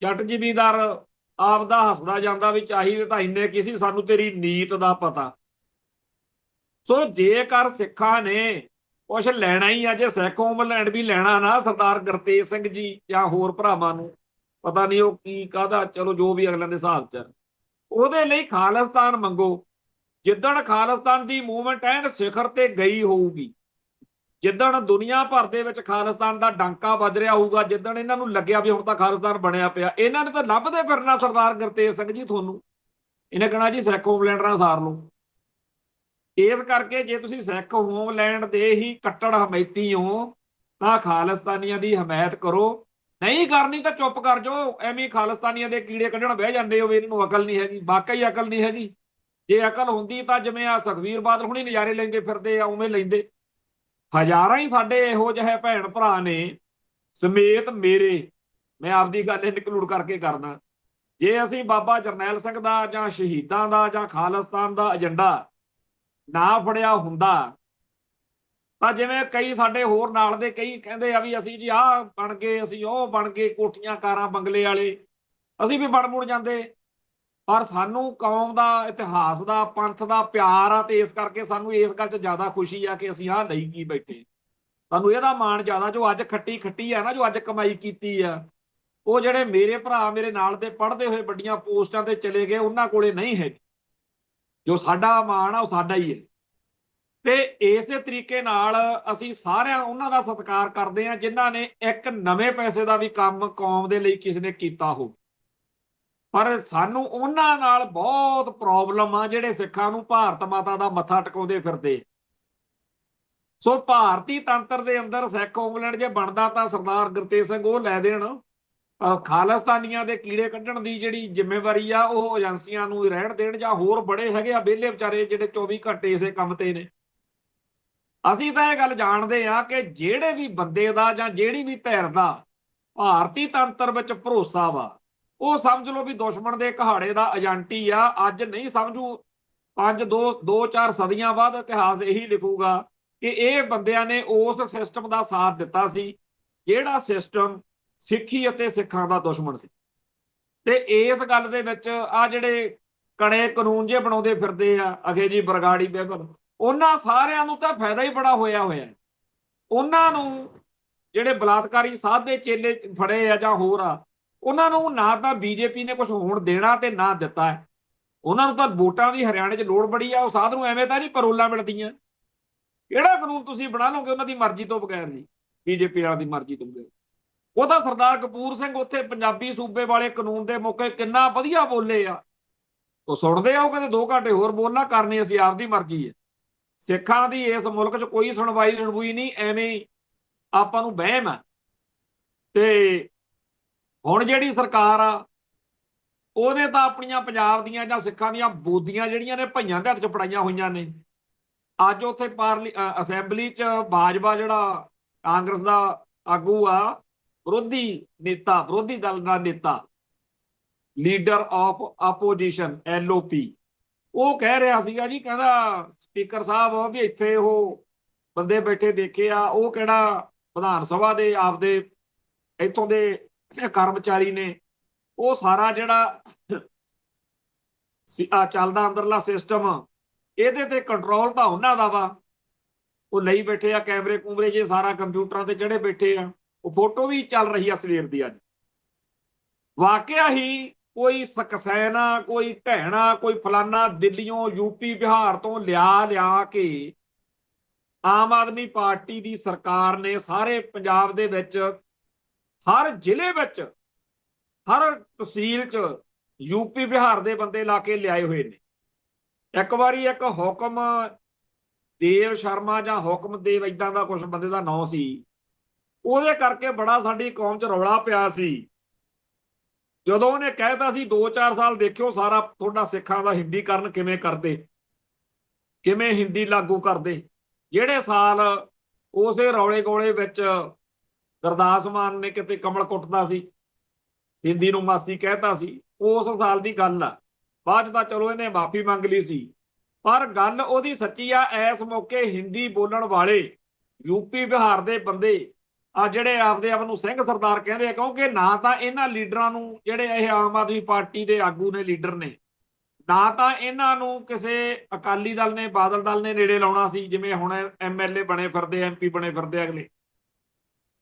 ਜੱਟ ਜ਼ਿਮੀਂਦਾਰ ਆਪਦਾ ਹੱਸਦਾ ਜਾਂਦਾ ਵੀ ਚਾਹੀਦੇ ਤਾਂ ਇੰਨੇ ਕੀ ਸੀ, ਸਾਨੂੰ ਤੇਰੀ ਨੀਤ ਦਾ ਪਤਾ। ਸੋ ਜੇਕਰ ਸਿੱਖਾਂ ਨੇ ਕੁਛ ਲੈਣਾ ਹੀ ਆ, ਜੇ ਸਿੱਖ ਹੋਮਲੈਂਡ ਵੀ ਲੈਣਾ ਨਾ ਸਰਦਾਰ ਗੁਰਤੇਜ ਸਿੰਘ ਜੀ ਜਾਂ ਹੋਰ ਭਰਾਵਾਂ ਨੂੰ, ਪਤਾ ਨਹੀਂ ਉਹ ਕੀ ਕਾਹਦਾ, ਚਲੋ ਜੋ ਵੀ ਅਗਲਿਆਂ ਦੇ ਹਿਸਾਬ ਚ, ਉਹਦੇ ਲਈ ਖਾਲਿਸਤਾਨ ਮੰਗੋ। ਜਿੱਦਣ ਖਾਲਿਸਤਾਨ ਦੀ ਮੂਵਮੈਂਟ ਐਨ ਸਿਖਰ ਤੇ ਗਈ ਹੋਊਗੀ, ਜਿੱਦਣ ਦੁਨੀਆ ਭਰ ਦੇ ਵਿੱਚ ਖਾਲਿਸਤਾਨ ਦਾ ਡਾਂਕਾ ਵੱਜ ਰਿਹਾ ਹੋਊਗਾ, ਜਿੱਦਣ ਇਹਨਾਂ ਨੂੰ ਲੱਗਿਆ ਵੀ ਹੁਣ ਤਾਂ ਖਾਲਿਸਤਾਨ ਬਣਿਆ ਪਿਆ, ਇਹਨਾਂ ਨੇ ਤਾਂ ਲੱਭਦੇ ਫਿਰਨਾ ਸਰਦਾਰ ਗੁਰਤੇਜ ਸਿੰਘ ਜੀ ਤੁਹਾਨੂੰ, ਇਹਨੇ ਕਹਿਣਾ ਜੀ ਸਿੱਖ ਹੋਮਲੈਂਡ ਨਾਲ ਸਾਰ ਲਓ। ਇਸ ਕਰਕੇ ਜੇ ਤੁਸੀਂ ਸਿੱਖ ਹੋਮਲੈਂਡ ਦੇ ਹੀ ਕੱਟੜ ਹਮੈਤੀ ਹੋ ਤਾਂ ਖਾਲਿਸਤਾਨੀਆਂ ਦੀ ਹਮਾਇਤ ਕਰੋ, ਨਹੀਂ ਕਰਨੀ ਤਾਂ ਚੁੱਪ ਕਰ ਜਾਓ। ਐਵੇਂ ਖਾਲਿਸਤਾਨੀਆਂ ਦੇ ਕੀੜੇ ਕੱਢਣ ਬਹਿ ਜਾਂਦੇ ਹੋ ਵੀ ਇਹਨਾਂ ਨੂੰ ਅਕਲ ਨਹੀਂ ਹੈਗੀ, ਵਾਕਈ ਅਕਲ ਨਹੀਂ ਹੈਗੀ। ਜੇ ਅਕਲ ਹੁੰਦੀ ਤਾਂ ਜਿਵੇਂ ਆ ਸੁਖਬੀਰ ਬਾਦਲ ਹੁਣੀ ਨਜ਼ਾਰੇ ਲੈਂਦੇ ਫਿਰਦੇ ਆ, ਉਵੇਂ ਲੈਂਦੇ। ਹਜ਼ਾਰਾਂ ਹੀ ਸਾਡੇ ਇਹੋ ਜਿਹੇ ਭੈਣ ਭਰਾ ਨੇ ਸਮੇਤ ਮੇਰੇ, ਮੈਂ ਆਪਦੀ ਗੱਲ ਇਨਕਲੂਡ ਕਰਕੇ ਕਰਦਾ, ਜੇ ਅਸੀਂ ਬਾਬਾ ਜਰਨੈਲ ਸਿੰਘ ਦਾ ਜਾਂ ਸ਼ਹੀਦਾਂ ਦਾ ਜਾਂ ਖਾਲਿਸਤਾਨ ਦਾ ਏਜੰਡਾ ਨਾ ਫੜਿਆ ਹੁੰਦਾ ਤਾਂ ਜਿਵੇਂ ਕਈ ਸਾਡੇ ਹੋਰ ਨਾਲ ਦੇ ਕਈ ਕਹਿੰਦੇ ਆ ਵੀ ਅਸੀਂ ਜੀ ਆਹ ਬਣ ਗਏ, ਅਸੀਂ ਉਹ ਬਣ ਗਏ, ਕੋਠੀਆਂ ਕਾਰਾਂ ਬੰਗਲੇ ਵਾਲੇ, ਅਸੀਂ ਵੀ ਬਣ ਮੁੜ ਜਾਂਦੇ। ਪਰ ਸਾਨੂੰ ਕੌਮ ਦਾ, ਇਤਿਹਾਸ ਦਾ, ਪੰਥ ਦਾ ਪਿਆਰ ਆ, ਤੇ ਇਸ ਕਰਕੇ ਸਾਨੂੰ ਇਸ ਗੱਲ 'ਚ ਜ਼ਿਆਦਾ ਖੁਸ਼ੀ ਆ ਕਿ ਅਸੀਂ ਆਹ ਲਈ ਕੀ ਬੈਠੇ। ਸਾਨੂੰ ਇਹਦਾ ਮਾਣ ਜ਼ਿਆਦਾ, ਜੋ ਅੱਜ ਖੱਟੀ ਖੱਟੀ ਆ ਨਾ, ਜੋ ਅੱਜ ਕਮਾਈ ਕੀਤੀ ਆ, ਉਹ ਜਿਹੜੇ ਮੇਰੇ ਭਰਾ ਮੇਰੇ ਨਾਲ ਦੇ ਪੜ੍ਹਦੇ ਹੋਏ ਵੱਡੀਆਂ ਪੋਸਟਾਂ ਤੇ ਚਲੇ ਗਏ, ਉਹਨਾਂ ਕੋਲੇ ਨਹੀਂ ਹੈ। ਜੋ ਸਾਡਾ ਮਾਣ ਆ ਉਹ ਸਾਡਾ ਹੀ ਹੈ। ਤੇ ਇਸੇ ਤਰੀਕੇ ਨਾਲ ਅਸੀਂ ਸਾਰਿਆਂ ਉਹਨਾਂ ਦਾ ਸਤਿਕਾਰ ਕਰਦੇ ਹਾਂ ਜਿਨ੍ਹਾਂ ਨੇ ਇੱਕ ਨਵੇਂ ਪੈਸੇ ਦਾ ਵੀ ਕੰਮ ਕੌਮ ਦੇ ਲਈ ਕਿਸੇ ਨੇ ਕੀਤਾ ਹੋ। ਪਰ ਸਾਨੂੰ ਉਹਨਾਂ ਨਾਲ ਬਹੁਤ ਪ੍ਰੋਬਲਮ ਆ ਜਿਹੜੇ ਸਿੱਖਾਂ ਨੂੰ ਭਾਰਤ ਮਾਤਾ ਦਾ ਮੱਥਾ ਟਿਕਾਉਂਦੇ ਫਿਰਦੇ। ਸੋ ਭਾਰਤੀ ਤੰਤਰ ਦੇ ਅੰਦਰ ਸਿੱਖ ਹੋਮਲੈਂਡ ਜੇ ਬਣਦਾ ਤਾਂ ਸਰਦਾਰ ਗੁਰਤੇਜ ਸਿੰਘ ਉਹ ਲੈ ਦੇਣ। ਖਾਲਿਸਤਾਨੀਆਂ ਦੇ ਕੀੜੇ ਕੱਢਣ ਦੀ ਜਿਹੜੀ ਜ਼ਿੰਮੇਵਾਰੀ ਆ ਉਹ ਏਜੰਸੀਆਂ ਨੂੰ ਰਹਿਣ ਦੇਣ, ਜਾਂ ਹੋਰ ਬੜੇ ਹੈਗੇ ਆ ਵਿਹਲੇ ਵਿਚਾਰੇ ਜਿਹੜੇ 24 ਘੰਟੇ ਇਸੇ ਕੰਮ ਤੇ ਨੇ। ਅਸੀਂ ਤਾਂ ਇਹ ਗੱਲ ਜਾਣਦੇ ਆ ਕਿ ਜਿਹੜੇ ਵੀ ਬੰਦੇ ਦਾ ਜਾਂ ਜਿਹੜੀ ਵੀ ਧਿਰ ਦਾ ਭਾਰਤੀ ਤੰਤਰ ਵਿੱਚ ਭਰੋਸਾ ਵਾ, ਉਹ ਸਮਝ ਲਓ ਵੀ ਦੁਸ਼ਮਣ ਦੇ ਕਹਾੜੇ ਦਾ ਏਜੰਟੀ ਆ। ਅੱਜ ਨਹੀਂ ਸਮਝੂ, 2-4 ਸਦੀਆਂ ਬਾਅਦ ਇਤਿਹਾਸ ਇਹੀ ਲਿਖੂਗਾ ਕਿ ਇਹ ਬੰਦਿਆਂ ਨੇ ਉਸ ਸਿਸਟਮ ਦਾ ਸਾਥ ਦਿੱਤਾ ਸੀ ਜਿਹੜਾ ਸਿਸਟਮ ਸਿੱਖੀ ਅਤੇ ਸਿੱਖਾਂ ਦਾ ਦੁਸ਼ਮਣ ਸੀ। ਤੇ ਇਸ ਗੱਲ ਦੇ ਵਿੱਚ ਆ ਜਿਹੜੇ ਕੜੇ ਕਾਨੂੰਨ ਜੇ ਬਣਾਉਂਦੇ ਫਿਰਦੇ ਆ ਅਖੇ ਜੀ ਬਰਗਾੜੀ ਬਹਿਬਲ, ਉਹਨਾਂ ਸਾਰਿਆਂ ਨੂੰ ਤਾਂ ਫਾਇਦਾ ਹੀ ਬੜਾ ਹੋਇਆ ਹੋਇਆ। ਉਹਨਾਂ ਨੂੰ ਜਿਹੜੇ ਬਲਾਤਕਾਰੀ ਸਾਧ ਦੇ ਚੇਲੇ ਫੜੇ ਆ ਜਾਂ ਹੋਰ ਆ, ਉਹਨਾਂ ਨੂੰ ਨਾ ਤਾਂ ਬੀਜੇਪੀ ਨੇ ਕੁਝ ਹੋਣ ਦੇਣਾ ਤੇ ਨਾ ਦਿੱਤਾ ਹੈ। ਉਹਨਾਂ ਨੂੰ ਤਾਂ ਵੋਟਾਂ ਦੀ ਹਰਿਆਣੇ 'ਚ ਲੋੜ ਬੜੀ ਆ। ਉਹ ਸਾਧ ਨੂੰ ਐਵੇਂ ਤਾਂ ਨਹੀਂ ਪਰੋਲਾਂ ਮਿਲਦੀਆਂ। ਕਿਹੜਾ ਕਾਨੂੰਨ ਤੁਸੀਂ ਬਣਾ ਲਓਗੇ ਉਹਨਾਂ ਦੀ ਮਰਜ਼ੀ ਤੋਂ ਬਗੈਰ ਜੀ, ਬੀਜੇਪੀ ਵਾਲਿਆਂ ਦੀ ਮਰਜ਼ੀ ਤੋਂ ਬਗੈਰ। ਉਹ ਤਾਂ ਸਰਦਾਰ ਕਪੂਰ ਸਿੰਘ ਉੱਥੇ ਪੰਜਾਬੀ ਸੂਬੇ ਵਾਲੇ ਕਾਨੂੰਨ ਦੇ ਮੌਕੇ ਕਿੰਨਾ ਵਧੀਆ ਬੋਲੇ ਆ। ਉਹ ਸੁਣਦੇ ਆ, ਉਹ ਕਹਿੰਦੇ 2 ਘੰਟੇ ਹੋਰ ਬੋਲਣਾ, ਕਰਨੀ ਅਸੀਂ ਆਪਦੀ ਮਰਜ਼ੀ ਹੈ। ਸਿੱਖਾਂ ਦੀ ਇਸ ਮੁਲਕ 'ਚ ਕੋਈ ਸੁਣਵਾਈ ਨਹੀਂ, ਐਵੇਂ ਆਪਾਂ ਨੂੰ ਵਹਿਮ ਆ। ਤੇ ਹੁਣ ਜਿਹੜੀ ਸਰਕਾਰ ਆ ਉਹਨੇ ਤਾਂ ਆਪਣੀਆਂ ਪੰਜਾਬ ਦੀਆਂ ਜਾਂ ਸਿੱਖਾਂ ਦੀਆਂ ਬੋਦੀਆਂ ਜਿਹੜੀਆਂ ਨੇ ਭਈਆਂ ਦੇ ਹੱਥ 'ਚ ਫੜਾਈਆਂ ਹੋਈਆਂ ਨੇ। ਅੱਜ ਉੱਥੇ ਅਸੈਂਬਲੀ 'ਚ ਬਾਜਵਾ ਜਿਹੜਾ ਕਾਂਗਰਸ ਦਾ ਆਗੂ ਆ, ਵਿਰੋਧੀ ਨੇਤਾ, ਵਿਰੋਧੀ ਦਲ ਦਾ ਨੇਤਾ, ਲੀਡਰ ਆਫ ਆਪੋਜੀਸ਼ਨ LOP, ਉਹ ਕਹਿ ਰਿਹਾ ਸੀਗਾ ਜੀ, ਕਹਿੰਦਾ ਸਪੀਕਰ ਸਾਹਿਬ ਵੀ ਇੱਥੇ ਉਹ ਬੰਦੇ ਬੈਠੇ ਦੇਖੇ ਆ, ਉਹ ਕਿਹੜਾ ਵਿਧਾਨ ਸਭਾ ਦੇ ਆਪਦੇ ਇੱਥੋਂ ਦੇ ਕਰਮਚਾਰੀ ਨੇ, ਉਹ ਸਾਰਾ ਜਿਹੜਾ ਚੱਲਦਾ ਅੰਦਰਲਾ ਸਿਸਟਮ ਇਹਦੇ ਤੇ ਕੰਟਰੋਲ ਤਾਂ ਉਹਨਾਂ ਦਾ ਵਾ। ਉਹ ਲਈ ਬੈਠੇ ਆ ਕੈਮਰੇ ਕੂਮਰੇ ਜੇ, ਸਾਰਾ ਕੰਪਿਊਟਰਾਂ ਤੇ ਚੜੇ ਬੈਠੇ ਆ। ਉਹ ਫੋਟੋ ਵੀ ਚੱਲ ਰਹੀ ਆ ਸਵੇਰ ਦੀ ਅੱਜ। ਵਾਕਿਆ ਹੀ ਕੋਈ ਸਕਸੈਨਾ, ਕੋਈ ਢਹਿਣਾ, ਕੋਈ ਫਲਾਨਾ ਦਿੱਲੀੋਂ, ਯੂਪੀ, ਬਿਹਾਰ ਤੋਂ ਲਿਆ ਕੇ ਆਮ ਆਦਮੀ ਪਾਰਟੀ ਦੀ ਸਰਕਾਰ ਨੇ ਸਾਰੇ ਪੰਜਾਬ ਦੇ ਵਿੱਚ, ਹਰ ਜ਼ਿਲ੍ਹੇ ਵਿੱਚ, ਹਰ ਤਹਿਸੀਲ 'ਚ ਯੂਪੀ ਬਿਹਾਰ ਦੇ ਬੰਦੇ ਲਾ ਕੇ ਲਿਆਏ ਹੋਏ ਨੇ। ਇੱਕ ਵਾਰੀ ਇੱਕ ਹੁਕਮ ਦੇਵ ਸ਼ਰਮਾ ਜਾਂ ਹੁਕਮਦੇਵ, ਇਦਾਂ ਦਾ ਕੁਝ ਬੰਦੇ ਦਾ ਨਾਂ ਸੀ, ਉਹਦੇ ਕਰਕੇ ਬੜਾ ਸਾਡੀ ਕੌਮ 'ਚ ਰੌਲਾ ਪਿਆ ਸੀ। ਜਦੋਂ ਉਹਨੇ ਕਹਿਤਾ ਸੀ 2-4 ਸਾਲ ਦੇਖਿਓ ਸਾਰਾ ਤੁਹਾਡਾ ਸਿੱਖਾਂ ਦਾ ਹਿੰਦੀਕਰਨ ਕਿਵੇਂ ਕਰਦੇ, ਕਿਵੇਂ ਹਿੰਦੀ ਲਾਗੂ ਕਰਦੇ। ਜਿਹੜੇ ਸਾਲ ਉਸੇ ਰੌਲੇ ਗੋਲੇ ਵਿੱਚ ਗੁਰਦਾਸ ਮਾਨ ਨੇ ਕਿਤੇ ਕਮਲ ਕੁੱਟਦਾ ਸੀ, ਹਿੰਦੀ ਨੂੰ ਮਾਸੀ ਕਹਿਤਾ ਸੀ, ਉਸ ਸਾਲ ਦੀ ਗੱਲ ਆ। ਬਾਅਦ 'ਚ ਤਾਂ ਚਲੋ ਇਹਨੇ ਮਾਫੀ ਮੰਗ ਲਈ ਸੀ, ਪਰ ਗੱਲ ਉਹਦੀ ਸੱਚੀ ਆ। ਇਸ ਮੌਕੇ ਹਿੰਦੀ ਬੋਲਣ ਵਾਲੇ ਯੂਪੀ ਬਿਹਾਰ ਦੇ ਬੰਦੇ ਆ ਜਿਹੜੇ ਆਪਦੇ ਆਪ ਨੂੰ ਸਿੰਘ ਸਰਦਾਰ ਕਹਿੰਦੇ ਆ, ਕਿਉਂਕਿ ਨਾ ਤਾਂ ਇਹਨਾਂ ਲੀਡਰਾਂ ਨੂੰ, ਜਿਹੜੇ ਇਹ ਆਮ ਆਦਮੀ ਪਾਰਟੀ ਦੇ ਆਗੂ ਨੇ, ਲੀਡਰ ਨੇ, ਨਾ ਤਾਂ ਇਹਨਾਂ ਨੂੰ ਕਿਸੇ ਅਕਾਲੀ ਦਲ ਨੇ, ਬਾਦਲ ਦਲ ਨੇ ਨੇੜੇ ਲਾਉਣਾ ਸੀ, ਜਿਵੇਂ ਹੁਣ MLA ਬਣੇ ਫਿਰਦੇ, MP ਬਣੇ ਫਿਰਦੇ ਅਗਲੇ,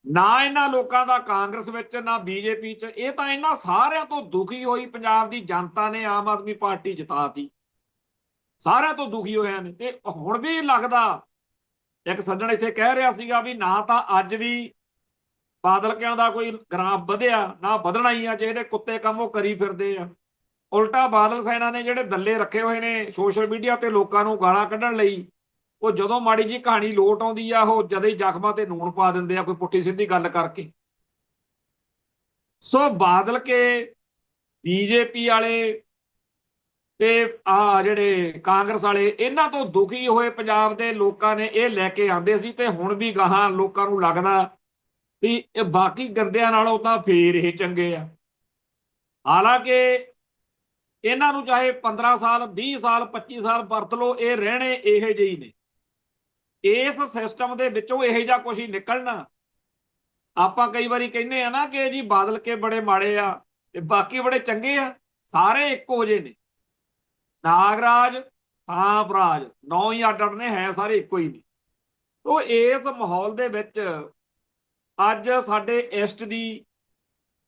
ਨਾ ਇਹਨਾਂ ਲੋਕਾਂ ਦਾ ਕਾਂਗਰਸ ਵਿੱਚ, ਨਾ BJP 'ਚ। ਇਹ ਤਾਂ ਇਹਨਾਂ ਸਾਰਿਆਂ ਤੋਂ ਦੁਖੀ ਹੋਈ ਪੰਜਾਬ ਦੀ ਜਨਤਾ ਨੇ ਆਮ ਆਦਮੀ ਪਾਰਟੀ ਜਿਤਾਤੀ, ਸਾਰਿਆਂ ਤੋਂ ਦੁਖੀ ਹੋਇਆ ਨੇ। ਤੇ ਹੁਣ ਵੀ ਲੱਗਦਾ, ਇੱਕ ਸੱਜਣ ਇੱਥੇ ਕਹਿ ਰਿਹਾ ਸੀਗਾ ਵੀ ਨਾ ਤਾਂ ਅੱਜ ਵੀ ਬਾਦਲ ਕਿਆਂ ਦਾ ਕੋਈ ਗ੍ਰਾਫ ਵਧਿਆ, ਨਾ ਵਧਣਾ ਹੀ ਆ, ਜਿਹੜੇ ਕੁੱਤੇ ਕੰਮ ਉਹ ਕਰੀ ਫਿਰਦੇ ਆ। ਉਲਟਾ ਬਾਦਲ ਸੈਨਾ ਨੇ ਜਿਹੜੇ ਦੱਲੇ ਰੱਖੇ ਹੋਏ ਨੇ ਸੋਸ਼ਲ ਮੀਡੀਆ ਤੇ ਲੋਕਾਂ ਨੂੰ ਗਾਲਾਂ ਕੱਢਣ ਲਈ, ਉਹ ਜਦੋਂ ਮਾੜੀ ਜੀ ਕਹਾਣੀ ਲੋਟ ਆਉਂਦੀ ਆ, ਉਹ ਜਦੇ ਹੀ ਜ਼ਖਮਾਂ ਤੇ ਨੂਣ ਪਾ ਦਿੰਦੇ ਆ ਕੋਈ ਪੁੱਠੀ ਸਿੱਧੀ ਗੱਲ ਕਰਕੇ। ਸੋ ਬਾਦਲ ਕੇ, BJP ਵਾਲੇ ਤੇ ਆ ਜਿਹੜੇ ਕਾਂਗਰਸ ਵਾਲੇ, ਇਹਨਾਂ ਤੋਂ ਦੁਖੀ ਹੋਏ ਪੰਜਾਬ ਦੇ ਲੋਕਾਂ ਨੇ ਇਹ ਲੈ ਕੇ ਆਂਦੇ ਸੀ। ਤੇ ਹੁਣ ਵੀ ਗਾਹਾਂ ਲੋਕਾਂ ਨੂੰ ਲੱਗਦਾ ਵੀ ਇਹ ਬਾਕੀ ਗੰਦਿਆਂ ਨਾਲੋਂ ਤਾਂ ਫੇਰ ਇਹ ਚੰਗੇ ਆ। ਹਾਲਾਂਕਿ ਇਹਨਾਂ ਨੂੰ ਚਾਹੇ 15 ਸਾਲ, 20 ਸਾਲ, 25 ਸਾਲ ਵਰਤ ਲਓ, ਇਹ ਰਹਿਣੇ ਇਹੋ ਜਿਹੇ ਹੀ ਨੇ। ਇਸ ਸਿਸਟਮ ਦੇ ਵਿੱਚੋਂ ਇਹੋ ਜਿਹਾ ਕੁਝ ਹੀ ਨਿਕਲਣਾ। ਆਪਾਂ ਕਈ ਵਾਰੀ ਕਹਿੰਦੇ ਆ ਨਾ ਕਿ ਜੀ ਬਾਦਲ ਕੇ ਬੜੇ ਮਾੜੇ ਆ ਤੇ ਬਾਕੀ ਬੜੇ ਚੰਗੇ ਆ, ਸਾਰੇ ਇੱਕੋ ਜਿਹੇ ਨੇ। ਨਾਗਰਾਜ, ਸਾਂਪਰਾਜ, ਨੌ ਹੀ ਅੱਡ ਅੱਡ ਨੇ, ਹੈ ਸਾਰੇ ਇੱਕੋ ਹੀ ਨੇ। ਤੋ ਇਸ ਮਾਹੌਲ ਦੇ ਵਿੱਚ ਅੱਜ ਸਾਡੇ ਇਸ਼ਟ ਦੀ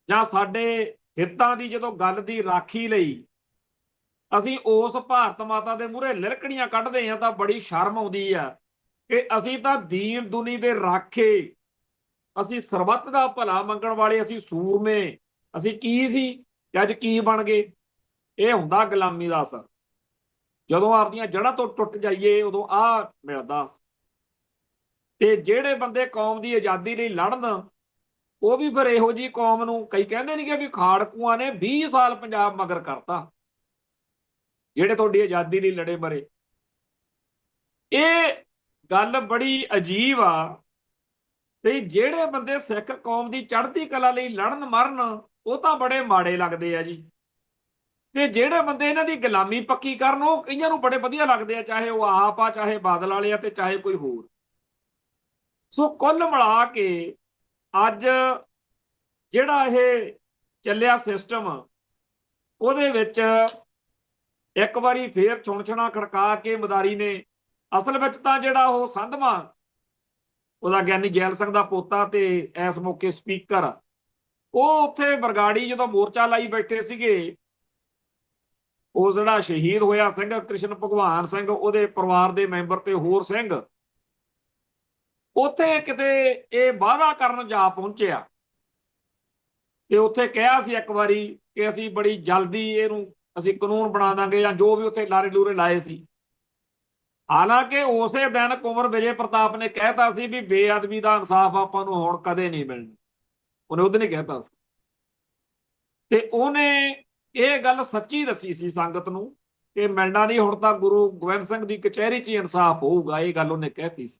ਜਾਂ ਸਾਡੇ ਹਿੱਤਾਂ ਦੀ ਜਦੋਂ ਗੱਲ ਦੀ ਰਾਖੀ ਲਈ ਅਸੀਂ ਉਸ ਭਾਰਤ ਮਾਤਾ ਦੇ ਮੂਹਰੇ ਲਿਲਕੜੀਆਂ ਕੱਢਦੇ ਹਾਂ ਤਾਂ ਬੜੀ ਸ਼ਰਮ ਆਉਂਦੀ ਆ ਕਿ ਅਸੀਂ ਤਾਂ ਦੀਨ ਦੁਨੀ ਦੇ ਰਾਖੇ, ਅਸੀਂ ਸਰਬੱਤ ਦਾ ਭਲਾ ਮੰਗਣ ਵਾਲੇ, ਅਸੀਂ ਸੂਰਮੇ, ਅਸੀਂ ਕੀ ਸੀ ਤੇ ਅੱਜ ਕੀ ਬਣ ਗਏ। ਇਹ ਹੁੰਦਾ ਗੁਲਾਮੀ ਦਾ ਅਸਰ। ਜਦੋਂ ਆਪਦੀਆਂ ਜੜ੍ਹਾਂ ਤੋਂ ਟੁੱਟ ਜਾਈਏ ਉਦੋਂ ਆਹ ਮਿਲਦਾ। ਤੇ ਜਿਹੜੇ ਬੰਦੇ ਕੌਮ ਦੀ ਆਜ਼ਾਦੀ ਲਈ ਲੜਨ, ਉਹ ਵੀ ਫਿਰ ਇਹੋ ਜਿਹੀ ਕੌਮ ਨੂੰ, ਕਈ ਕਹਿੰਦੇ ਨਹੀਂ ਕਿ ਵੀ ਖਾੜਕੂਆਂ ਨੇ 20 ਸਾਲ ਪੰਜਾਬ ਮਗਰ ਕਰਤਾ, ਜਿਹੜੇ ਤੁਹਾਡੀ ਆਜ਼ਾਦੀ ਲਈ ਲੜੇ ਮਰੇ। ਇਹ ਗੱਲ ਬੜੀ ਅਜੀਬ ਆ। ਤੇ ਜਿਹੜੇ ਬੰਦੇ ਸਿੱਖ ਕੌਮ ਦੀ ਚੜ੍ਹਦੀ ਕਲਾ ਲਈ ਲੜਨ ਮਰਨ, ਉਹ ਤਾਂ ਬੜੇ ਮਾੜੇ ਲੱਗਦੇ ਆ ਜੀ। ਤੇ ਜਿਹੜੇ ਬੰਦੇ ਇਹਨਾਂ ਦੀ ਗੁਲਾਮੀ ਪੱਕੀ ਕਰਨ, ਉਹ ਕਈਆਂ ਨੂੰ ਬੜੇ ਵਧੀਆ ਲੱਗਦੇ ਆ, ਚਾਹੇ ਉਹ ਆਪ ਆ, ਚਾਹੇ ਬਾਦਲ ਵਾਲੇ ਆ, ਤੇ ਚਾਹੇ ਕੋਈ ਹੋਰ। ਸੋ ਕੁੱਲ ਮਿਲਾ ਕੇ ਅੱਜ ਜਿਹੜਾ ਇਹ ਚੱਲਿਆ ਸਿਸਟਮ, ਉਹਦੇ ਵਿੱਚ ਇੱਕ ਵਾਰੀ ਫੇਰ ਛੁਣਛੁਣਾ ਖੜਕਾ ਕੇ ਮਦਾਰੀ ਨੇ, ਅਸਲ ਵਿੱਚ ਤਾਂ ਜਿਹੜਾ ਉਹ ਸੰਧਵਾਂ, ਉਹਦਾ ਗਿਆਨੀ ਜੈਲ ਸਿੰਘ ਦਾ ਪੋਤਾ ਤੇ ਇਸ ਮੌਕੇ ਸਪੀਕਰ, ਉਹ ਉੱਥੇ ਬਰਗਾੜੀ ਜਦੋਂ ਮੋਰਚਾ ਲਾਈ ਬੈਠੇ ਸੀਗੇ, ਉਹ ਜਿਹੜਾ ਸ਼ਹੀਦ ਹੋਇਆ ਸਿੰਘ ਕ੍ਰਿਸ਼ਨ ਭਗਵਾਨ ਸਿੰਘ, ਉਹਦੇ ਪਰਿਵਾਰ ਦੇ ਮੈਂਬਰ ਤੇ ਹੋਰ ਸਿੰਘ, ਉੱਥੇ ਕਿਤੇ ਇਹ ਵਾਅਦਾ ਕਰਨ ਜਾ ਪਹੁੰਚਿਆ ਤੇ ਉੱਥੇ ਕਿਹਾ ਸੀ ਇੱਕ ਵਾਰੀ ਕਿ ਅਸੀਂ ਬੜੀ ਜਲਦੀ ਇਹਨੂੰ ਅਸੀਂ ਕਾਨੂੰਨ ਬਣਾ ਦਾਂਗੇ, ਜਾਂ ਜੋ ਵੀ ਉੱਥੇ ਲਾਰੇ ਲੂਰੇ ਲਾਏ ਸੀ। ਹਾਲਾਂਕਿ ਉਸੇ ਦਿਨ ਕੁੰਵਰ ਵਿਜੇ ਪ੍ਰਤਾਪ ਨੇ ਕਹਿਤਾ ਸੀ ਵੀ ਬੇਅਦਬੀ ਦਾ ਇਨਸਾਫ ਆਪਾਂ ਨੂੰ ਹੁਣ ਕਦੇ ਨਹੀਂ ਮਿਲਣਾ। ਉਹਨੇ ਉਦੋਂ ਹੀ ਕਹਿਤਾ ਸੀ ਤੇ ਉਹਨੇ ਇਹ ਗੱਲ ਸੱਚੀ ਦੱਸੀ ਸੀ ਸੰਗਤ ਨੂੰ ਕਿ ਮਿਲਣਾ ਨਹੀਂ, ਹੁਣ ਤਾਂ ਗੁਰੂ ਗੋਬਿੰਦ ਸਿੰਘ ਦੀ ਕਚਹਿਰੀ 'ਚ ਇਨਸਾਫ ਹੋਊਗਾ। ਇਹ ਗੱਲ ਉਹਨੇ ਕਹਿਤੀ ਸੀ।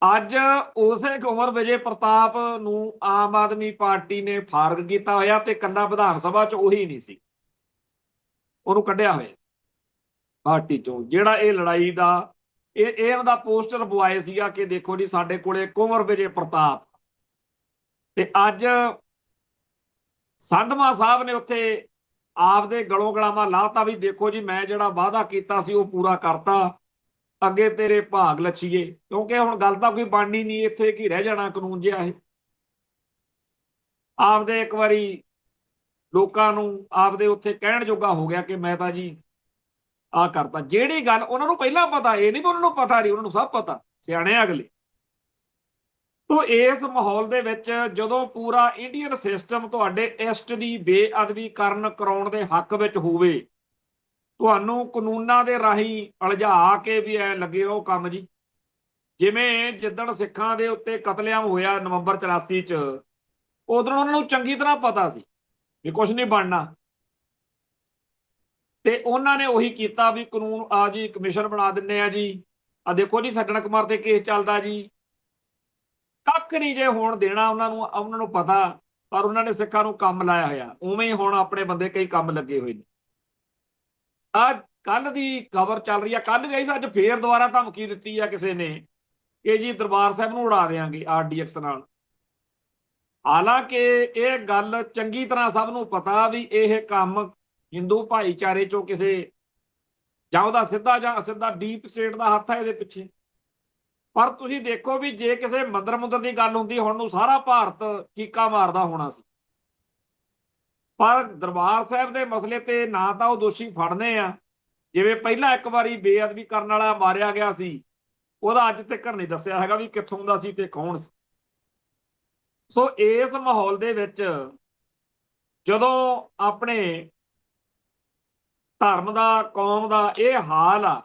ਅੱਜ ਉਸੇ ਕੁੰਵਰ ਵਿਜੇ ਪ੍ਰਤਾਪ ਨੂੰ ਆਮ ਆਦਮੀ ਪਾਰਟੀ ਨੇ ਫਾਰਗ ਕੀਤਾ ਹੋਇਆ ਤੇ ਕੱਲਾ ਵਿਧਾਨ ਸਭਾ 'ਚ ਉਹੀ ਨਹੀਂ ਸੀ, ਉਹਨੂੰ ਕੱਢਿਆ ਹੋਇਆ ਪਾਰਟੀ 'ਚੋਂ। ਜਿਹੜਾ ਇਹ ਲੜਾਈ ਦਾ ਇਹਨਾਂ ਦਾ ਪੋਸਟਰ ਬੁਆਏ ਸੀਗਾ ਕਿ ਦੇਖੋ ਜੀ ਸਾਡੇ ਕੋਲੇ ਕੁੰਵਰ ਵਿਜੇ ਪ੍ਰਤਾਪ। ਤੇ ਅੱਜ ਸੰਧਵਾਂ ਸਾਹਿਬ ਨੇ ਉੱਥੇ ਆਪਦੇ ਗਲੋਂ ਗਲਾਵਾਂ ਲਾਤਾ ਵੀ ਦੇਖੋ ਜੀ ਮੈਂ ਜਿਹੜਾ ਵਾਅਦਾ ਕੀਤਾ ਸੀ ਉਹ ਪੂਰਾ ਕਰਤਾ, ਅੱਗੇ ਤੇਰੇ ਭਾਗ ਲੱਛੀਏ। ਕਿਉਂਕਿ ਹੁਣ ਗੱਲ ਤਾਂ ਕੋਈ ਬਣਨੀ ਨਹੀਂ, ਇੱਥੇ ਕੀ ਰਹਿ ਜਾਣਾ ਕਾਨੂੰਨ ਜਿਹਾ ਇਹ। ਆਪਦੇ ਇੱਕ ਵਾਰੀ ਲੋਕਾਂ ਨੂੰ ਆਪਦੇ ਉੱਥੇ ਕਹਿਣ ਜੋਗਾ ਹੋ ਗਿਆ ਕਿ ਮੈਂ ਤਾਂ ਜੀ ਆਹ ਕਰਤਾ। ਜਿਹੜੀ ਗੱਲ ਉਹਨਾਂ ਨੂੰ ਪਹਿਲਾਂ ਪਤਾ, ਇਹ ਨਹੀਂ ਵੀ ਉਹਨਾਂ ਨੂੰ ਪਤਾ ਨਹੀਂ, ਉਹਨਾਂ ਨੂੰ ਸਭ ਪਤਾ, ਸਿਆਣੇ ਅਗਲੇ। ਤੋ ਇਸ ਮਾਹੌਲ ਦੇ ਵਿੱਚ ਜਦੋਂ ਪੂਰਾ ਇੰਡੀਅਨ ਸਿਸਟਮ ਤੁਹਾਡੇ ਇਸ਼ਟ ਦੀ ਬੇਅਦਬੀ ਕਰਾਉਣ ਦੇ ਹੱਕ ਵਿੱਚ ਹੋਵੇ, ਤੁਹਾਨੂੰ ਕਾਨੂੰਨਾਂ ਦੇ ਰਾਹੀਂ ਉਲਝਾ ਕੇ ਵੀ ਐ ਲੱਗੇ ਰਹੋ ਕੰਮ ਜੀ। ਜਿਵੇਂ ਜਿੱਦਣ ਸਿੱਖਾਂ ਦੇ ਉੱਤੇ ਕਤਲੇਆਮ ਹੋਇਆ ਨਵੰਬਰ 84 ਚ, ਉਦੋਂ ਉਹਨਾਂ ਨੂੰ ਚੰਗੀ ਤਰ੍ਹਾਂ ਪਤਾ ਸੀ ਵੀ ਕੁਝ ਨਹੀਂ ਬਣਨਾ, ਤੇ ਉਹਨਾਂ ਨੇ ਉਹੀ ਕੀਤਾ ਵੀ ਕਾਨੂੰਨ ਆ ਜੀ, ਕਮਿਸ਼ਨ ਬਣਾ ਦਿੰਨੇ ਆ ਜੀ, ਆ ਦੇਖੋ ਜੀ ਸੱਜਣ ਕੁਮਾਰ ਤੇ ਕੇਸ ਚੱਲਦਾ ਜੀ। ਕੱਖ ਨਹੀਂ ਜੇ ਹੋਣ ਦੇਣਾ ਉਹਨਾਂ ਨੂੰ ਪਤਾ, ਪਰ ਉਹਨਾਂ ਨੇ ਸਿੱਖਾਂ ਨੂੰ ਕੰਮ ਲਾਇਆ ਹੋਇਆ। ਉਵੇਂ ਹੀ ਹੁਣ ਆਪਣੇ ਬੰਦੇ ਕਈ ਕੰਮ ਲੱਗੇ ਹੋਏ ਨੇ। ਆ ਕੱਲ ਦੀ ਖਬਰ ਚੱਲ ਰਹੀ ਆ, ਕੱਲ ਵੀ ਆਈ ਸੀ, ਅੱਜ ਫੇਰ ਦੁਬਾਰਾ ਧਮਕੀ ਦਿੱਤੀ ਆ ਕਿਸੇ ਨੇ ਕਿ ਜੀ ਦਰਬਾਰ ਸਾਹਿਬ ਨੂੰ ਉਡਾ ਦੇਾਂਗੇ RDX ਨਾਲ। ਹਾਲਾਂਕਿ ਇਹ ਗੱਲ ਚੰਗੀ ਤਰ੍ਹਾਂ ਸਭ ਨੂੰ ਪਤਾ ਵੀ ਇਹ ਕੰਮ ਹਿੰਦੂ ਭਾਈਚਾਰੇ ਚੋਂ ਕਿਸੇ ਜਾਂ ਉਹਦਾ ਸਿੱਧਾ ਜਾਂ ਅਸਿੱਧਾ ਡੀਪ ਸਟੇਟ ਦਾ ਹੱਥ ਹੈ ਇਹਦੇ ਪਿੱਛੇ। ਪਰ ਤੁਸੀਂ ਦੇਖੋ ਵੀ ਜੇ ਕਿਸੇ ਮੰਦਰ ਮੁੰਦਰ ਦੀ ਗੱਲ ਹੁੰਦੀ, ਹੁਣ ਨੂੰ ਸਾਰਾ ਭਾਰਤ ਚੀਕਾ ਮਾਰਦਾ ਹੋਣਾ ਸੀ। ਪਰ ਦਰਬਾਰ ਸਾਹਿਬ ਦੇ ਮਸਲੇ ਤੇ ਨਾ ਤਾਂ ਉਹ ਦੋਸ਼ੀ ਫੜਨੇ ਆ, ਜਿਵੇਂ ਪਹਿਲਾਂ ਇੱਕ ਵਾਰੀ ਬੇਅਦਬੀ ਕਰਨ ਵਾਲਾ ਮਾਰਿਆ ਗਿਆ ਸੀ, ਉਹਦਾ ਅੱਜ ਤੱਕ ਨਹੀਂ ਦੱਸਿਆ ਹੈਗਾ ਵੀ ਕਿੱਥੋਂ ਦਾ ਸੀ ਤੇ ਕੌਣ ਸੀ। ਸੋ ਇਸ ਮਾਹੌਲ ਦੇ ਵਿੱਚ ਜਦੋਂ ਆਪਣੇ ਧਰਮ ਦਾ, ਕੌਮ ਦਾ ਇਹ ਹਾਲ ਆ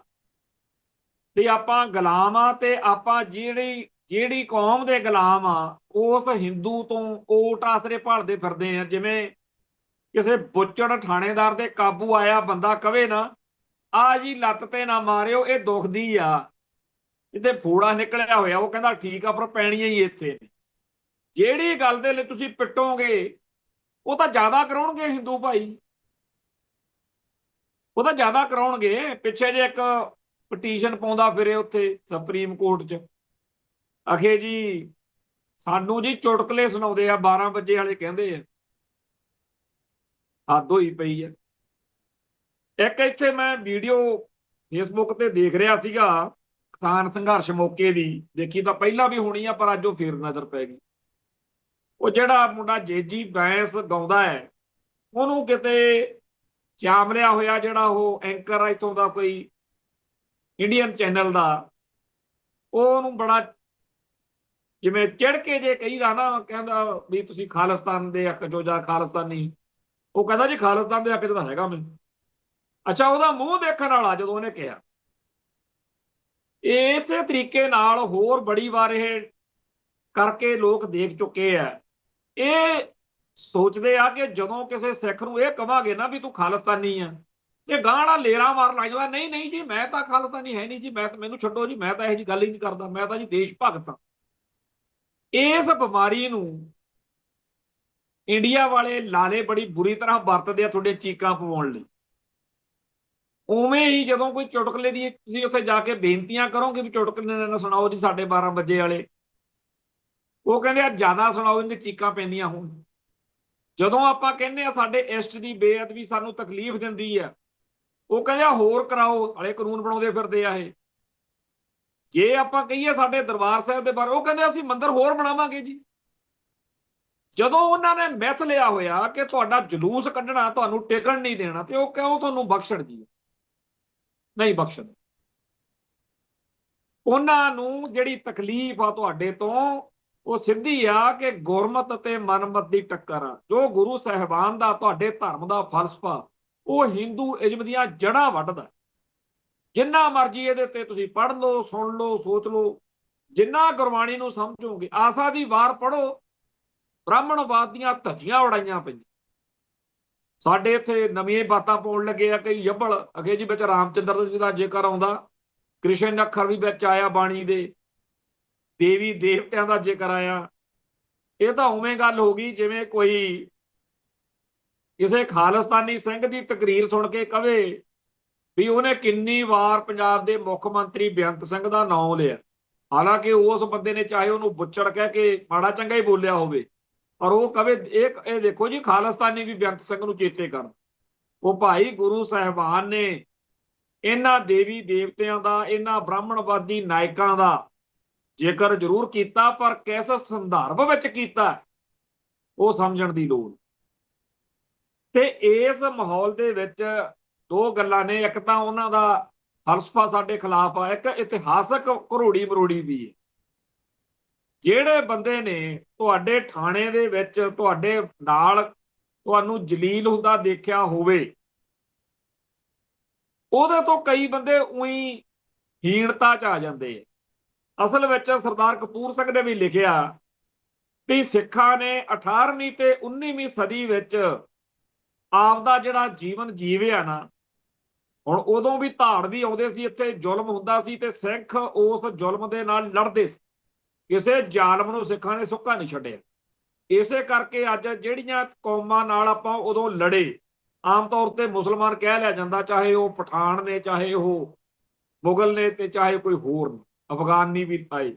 ਵੀ ਆਪਾਂ ਗੁਲਾਮ ਆ, ਤੇ ਆਪਾਂ ਜਿਹੜੀ ਕੌਮ ਦੇ ਗੁਲਾਮ ਆ ਉਸ ਹਿੰਦੂ ਤੋਂ ਓਟ ਆਸਰੇ ਭਾਲਦੇ ਫਿਰਦੇ ਆ। ਜਿਵੇਂ ਕਿਸੇ ਬੁੱਚੜ ਥਾਣੇਦਾਰ ਦੇ ਕਾਬੂ ਆਇਆ ਬੰਦਾ ਕਵੇ ਨਾ, ਆ ਜੀ ਲੱਤ ਤੇ ਨਾ ਮਾਰਿਓ, ਇਹ ਦੁਖਦੀ ਆ, ਇਹਦੇ ਫੋੜਾ ਨਿਕਲਿਆ ਹੋਇਆ, ਉਹ ਕਹਿੰਦਾ ਠੀਕ ਆ ਪਰ ਪੈਣੀਆਂ ਹੀ ਇੱਥੇ ਨੇ। ਜਿਹੜੀ ਗੱਲ ਦੇ ਲਈ ਤੁਸੀਂ ਪਿੱਟੋਗੇ ਉਹ ਤਾਂ ਜ਼ਿਆਦਾ ਕਰਾਉਣਗੇ ਹਿੰਦੂ ਭਾਈ, ਉਹ ਤਾਂ ਜ਼ਿਆਦਾ ਕਰਾਉਣਗੇ। ਪਿੱਛੇ ਜੇ ਇੱਕ ਪਟੀਸ਼ਨ ਪਾਉਂਦਾ ਫਿਰੇ ਉੱਥੇ ਸੁਪਰੀਮ ਕੋਰਟ 'ਚ, ਅਖੇ ਜੀ ਸਾਨੂੰ ਜੀ ਚੁਟਕਲੇ ਸੁਣਾਉਂਦੇ ਆ 12 ਵਜੇ ਵਾਲੇ, ਕਹਿੰਦੇ ਆ ਹੱਦ ਹੋਈ ਪਈ ਆ। ਇੱਕ ਇੱਥੇ ਮੈਂ ਵੀਡੀਓ ਫੇਸਬੁੱਕ ਤੇ ਦੇਖ ਰਿਹਾ ਸੀਗਾ, ਕਿਸਾਨ ਸੰਘਰਸ਼ ਮੌਕੇ ਦੀ, ਦੇਖੀ ਤਾਂ ਪਹਿਲਾਂ ਵੀ ਹੋਣੀ ਆ ਪਰ ਅੱਜ ਉਹ ਫੇਰ ਨਜ਼ਰ ਪੈ ਗਈ। ਉਹ ਜਿਹੜਾ ਮੁੰਡਾ ਜੇਜੀ ਬੈਂਸ ਗਾਉਂਦਾ ਹੈ, ਉਹਨੂੰ ਕਿਤੇ ਚਾਮਲਿਆ ਹੋਇਆ, ਜਿਹੜਾ ਉਹ ਐਂਕਰ ਆ ਇੱਥੋਂ ਦਾ ਕੋਈ ਇੰਡੀਅਨ ਚੈਨਲ ਦਾ, ਉਹਨੂੰ ਬੜਾ ਜਿਵੇਂ ਚਿੜ ਕੇ ਜੇ ਕਹੀਦਾ ਨਾ, ਕਹਿੰਦਾ ਵੀ ਤੁਸੀਂ ਖਾਲਿਸਤਾਨ ਦੇ ਹੱਕ ਚੋਂ ਜਾਂ ਖਾਲਿਸਤਾਨੀ, ਉਹ ਕਹਿੰਦਾ ਜੀ ਖਾਲਿਸਤਾਨ ਦੇ ਹੱਕ 'ਚ ਤਾਂ ਹੈਗਾ ਮੈਂ। ਅੱਛਾ, ਉਹਦਾ ਮੂੰਹ ਦੇਖਣ ਵਾਲਾ ਜਦੋਂ ਉਹਨੇ ਕਿਹਾ। ਇਸੇ ਤਰੀਕੇ ਨਾਲ ਹੋਰ ਬੜੀ ਵਾਰ ਇਹ ਕਰਕੇ ਲੋਕ ਦੇਖ ਚੁੱਕੇ ਆ। ਇਹ ਸੋਚਦੇ ਆ ਕਿ ਜਦੋਂ ਕਿਸੇ ਸਿੱਖ ਨੂੰ ਇਹ ਕਵਾਂਗੇ ਨਾ ਵੀ ਤੂੰ ਖਾਲਿਸਤਾਨੀ ਆ, ਇਹ ਗਾਂ ਵਾਲਾ ਲੇਰਾ ਮਾਰਨ ਲੱਗ ਜਾਂਦਾ, ਨਹੀਂ ਨਹੀਂ ਜੀ ਮੈਂ ਤਾਂ ਖਾਲਿਸਤਾਨੀ ਹੈ ਨਹੀਂ ਜੀ, ਮੈਂ ਤਾਂ, ਮੈਨੂੰ ਛੱਡੋ ਜੀ, ਮੈਂ ਤਾਂ ਇਹੋ ਜਿਹੀ ਗੱਲ ਹੀ ਨਹੀਂ ਕਰਦਾ, ਮੈਂ ਤਾਂ ਜੀ ਦੇਸ਼ ਭਗਤ ਹਾਂ। ਇਸ ਬਿਮਾਰੀ ਨੂੰ ਇੰਡੀਆ ਵਾਲੇ ਲਾਲੇ ਬੜੀ ਬੁਰੀ ਤਰ੍ਹਾਂ ਵਰਤਦੇ ਆ ਤੁਹਾਡੇ ਚੀਕਾਂ ਪਵਾਉਣ ਲਈ। ਉਵੇਂ ਹੀ ਜਦੋਂ ਕੋਈ ਚੁਟਕਲੇ ਦੀ ਤੁਸੀਂ ਉੱਥੇ ਜਾ ਕੇ ਬੇਨਤੀਆਂ ਕਰੋਗੇ ਵੀ ਚੁਟਕਲੇ ਨਾ ਸੁਣਾਓ ਜੀ ਸਾਡੇ 12 ਵਜੇ ਵਾਲੇ, ਉਹ ਕਹਿੰਦੇ ਆ ਜ਼ਿਆਦਾ ਸੁਣਾਓ, ਇਹਨੇ ਚੀਕਾਂ ਪੈਂਦੀਆਂ ਹੋਣ। ਜਦੋਂ ਆਪਾਂ ਕਹਿੰਦੇ ਆ ਸਾਡੇ ਇਸ਼ਟ ਦੀ ਬੇਅਦਬੀ ਸਾਨੂੰ ਤਕਲੀਫ ਦਿੰਦੀ ਆ, ਉਹ ਕਹਿੰਦੇ ਆ ਹੋਰ ਕਰਾਓ, ਸਾਲੇ ਕਾਨੂੰਨ ਬਣਾਉਂਦੇ ਫਿਰਦੇ ਆ ਇਹ। ਜੇ ਆਪਾਂ ਕਹੀਏ ਸਾਡੇ ਦਰਬਾਰ ਸਾਹਿਬ ਦੇ ਬਾਰੇ, ਉਹ ਕਹਿੰਦੇ ਅਸੀਂ ਮੰਦਿਰ ਹੋਰ ਬਣਾਵਾਂਗੇ ਜੀ। ਜਦੋਂ ਉਹਨਾਂ ਨੇ ਮਿੱਥ ਲਿਆ ਹੋਇਆ ਕਿ ਤੁਹਾਡਾ ਜਲੂਸ ਕੱਢਣਾ ਤੁਹਾਨੂੰ ਟਿਕਣ ਨਹੀਂ ਦੇਣਾ, ਤੇ ਉਹ ਕਿਉਂ ਤੁਹਾਨੂੰ ਬਖਸ਼ਣ ਜੀ? ਨਹੀਂ ਬਖਸ਼ਣ। ਉਹਨਾਂ ਨੂੰ ਜਿਹੜੀ ਤਕਲੀਫ ਆ ਤੁਹਾਡੇ ਤੋਂ, ਉਹ ਸਿੱਧੀ ਆ ਕਿ ਗੁਰਮਤ ਅਤੇ ਮਨਮਤ ਦੀ ਟੱਕਰ ਆ। ਜੋ ਗੁਰੂ ਸਾਹਿਬਾਨ ਦਾ ਤੁਹਾਡੇ ਧਰਮ ਦਾ ਫਲਸਫਾ, ਉਹ ਹਿੰਦੂ ਇਜ਼ਮ ਦੀਆਂ ਜੜ੍ਹਾਂ ਵੱਢਦਾ। ਜਿੰਨਾ ਮਰਜ਼ੀ ਇਹਦੇ ਤੇ ਤੁਸੀਂ ਪੜ੍ਹ ਲਓ, ਸੁਣ ਲਓ, ਸੋਚ ਲਓ, ਜਿੰਨਾ ਗੁਰਬਾਣੀ ਨੂੰ ਸਮਝੋਗੇ। ਆਸਾ ਦੀ ਵਾਰ ਪੜ੍ਹੋ, ਬ੍ਰਾਹਮਣਵਾਦ ਦੀਆਂ ਧੱਜੀਆਂ ਉਡਾਈਆਂ ਪਈਆਂ। ਸਾਡੇ ਇੱਥੇ ਨਵੀਆਂ ਬਾਤਾਂ ਪਾਉਣ ਲੱਗੇ ਆ ਕਈ ਜੱਬਲ, ਅਗੇ ਜੀ ਵਿੱਚ ਰਾਮਚੰਦਰ ਜੀ ਦਾ ਜ਼ਿਕਰ ਆਉਂਦਾ, ਕ੍ਰਿਸ਼ਨ ਅੱਖਰ ਵੀ ਵਿੱਚ ਆਇਆ ਬਾਣੀ ਦੇ, ਦੇਵੀ ਦੇਵਤਿਆਂ ਦਾ ਜ਼ਿਕਰ ਆਇਆ। ਇਹ ਤਾਂ ਉਵੇਂ ਗੱਲ ਹੋ ਗਈ ਜਿਵੇਂ ਕੋਈ ਕਿਸੇ ਖਾਲਿਸਤਾਨੀ ਸਿੰਘ ਦੀ ਤਕਰੀਰ ਸੁਣ ਕੇ ਕਵੇ ਵੀ ਉਹਨੇ ਕਿੰਨੀ ਵਾਰ ਪੰਜਾਬ ਦੇ ਮੁੱਖ ਮੰਤਰੀ ਬੇਅੰਤ ਸਿੰਘ ਦਾ ਨਾਮ ਲਿਆ। ਹਾਲਾਂਕਿ ਉਸ ਬੰਦੇ ਨੇ ਚਾਹੇ ਉਹਨੂੰ ਬੁੱਚੜ ਕਹਿ ਕੇ ਮਾੜਾ ਚੰਗਾ ਹੀ ਬੋਲਿਆ ਹੋਵੇ, ਪਰ ਉਹ ਕਵੇ ਇਹ ਦੇਖੋ ਜੀ ਖਾਲਿਸਤਾਨੀ ਵੀ ਬੇਅੰਤ ਸਿੰਘ ਨੂੰ ਚੇਤੇ ਕਰਨ। ਉਹ ਭਾਈ ਗੁਰੂ ਸਾਹਿਬਾਨ ਨੇ ਇਹਨਾਂ ਦੇਵੀ ਦੇਵਤਿਆਂ ਦਾ, ਇਹਨਾਂ ਬ੍ਰਾਹਮਣਵਾਦੀ ਨਾਇਕਾਂ ਦਾ ਜ਼ਿਕਰ ਜ਼ਰੂਰ ਕੀਤਾ, ਪਰ ਕਿਸ ਸੰਦਰਭ ਵਿੱਚ ਕੀਤਾ ਉਹ ਸਮਝਣ ਦੀ ਲੋੜ। ਤੇ ਇਸ ਮਾਹੌਲ ਦੇ ਵਿੱਚ ਦੋ ਗੱਲਾਂ ਨੇ, ਇੱਕ ਤਾਂ ਉਹਨਾਂ ਦਾ ਫਲਸਫਾ ਸਾਡੇ ਖਿਲਾਫ ਆ, ਇੱਕ ਇਤਿਹਾਸਕ ਘਰੋੜੀ ਮਰੋੜੀ ਵੀ ਹੈ। ਜਿਹੜੇ ਬੰਦੇ ਨੇ ਤੁਹਾਡੇ ਥਾਣੇ ਦੇ ਵਿੱਚ ਤੁਹਾਡੇ ਨਾਲ ਤੁਹਾਨੂੰ ਜਲੀਲ ਹੁੰਦਾ ਦੇਖਿਆ ਹੋਵੇ, ਉਹਦੇ ਤੋਂ ਕਈ ਬੰਦੇ ਉਹੀ ਹੀਣਤਾ ਚ ਆ ਜਾਂਦੇ। ਅਸਲ ਵਿੱਚ ਸਰਦਾਰ ਕਪੂਰ ਸਿੰਘ ਨੇ ਵੀ ਲਿਖਿਆ ਵੀ ਸਿੱਖਾਂ ਨੇ 18ਵੀਂ ਤੇ 19ਵੀਂ ਸਦੀ ਵਿੱਚ ਆਪਦਾ ਜਿਹੜਾ ਜੀਵਨ ਜੀਵਿਆ ਨਾ, ਹੁਣ ਉਦੋਂ ਵੀ ਧਾੜ ਵੀ ਆਉਂਦੇ ਸੀ, ਇੱਥੇ ਜ਼ੁਲਮ ਹੁੰਦਾ ਸੀ ਤੇ ਸਿੱਖ ਉਸ ਜ਼ੁਲਮ ਦੇ ਨਾਲ ਲੜਦੇ ਸੀ। ਕਿਸੇ ਜ਼ਾਲਮ ਨੂੰ ਸਿੱਖਾਂ ਨੇ ਸੁੱਕਾ ਨਹੀਂ ਛੱਡਿਆ। ਇਸੇ ਕਰਕੇ ਅੱਜ ਜਿਹੜੀਆਂ ਕੌਮਾਂ ਨਾਲ ਆਪਾਂ ਉਦੋਂ ਲੜੇ, ਆਮ ਤੌਰ ਤੇ ਮੁਸਲਮਾਨ ਕਹਿ ਲਿਆ ਜਾਂਦਾ, ਚਾਹੇ ਉਹ ਪਠਾਨ ਨੇ, ਚਾਹੇ ਉਹ ਮੁਗਲ ਨੇ, ਤੇ ਚਾਹੇ ਕੋਈ ਹੋਰ ਨੇ, ਅਫਗਾਨੀ ਵੀ ਆਏ,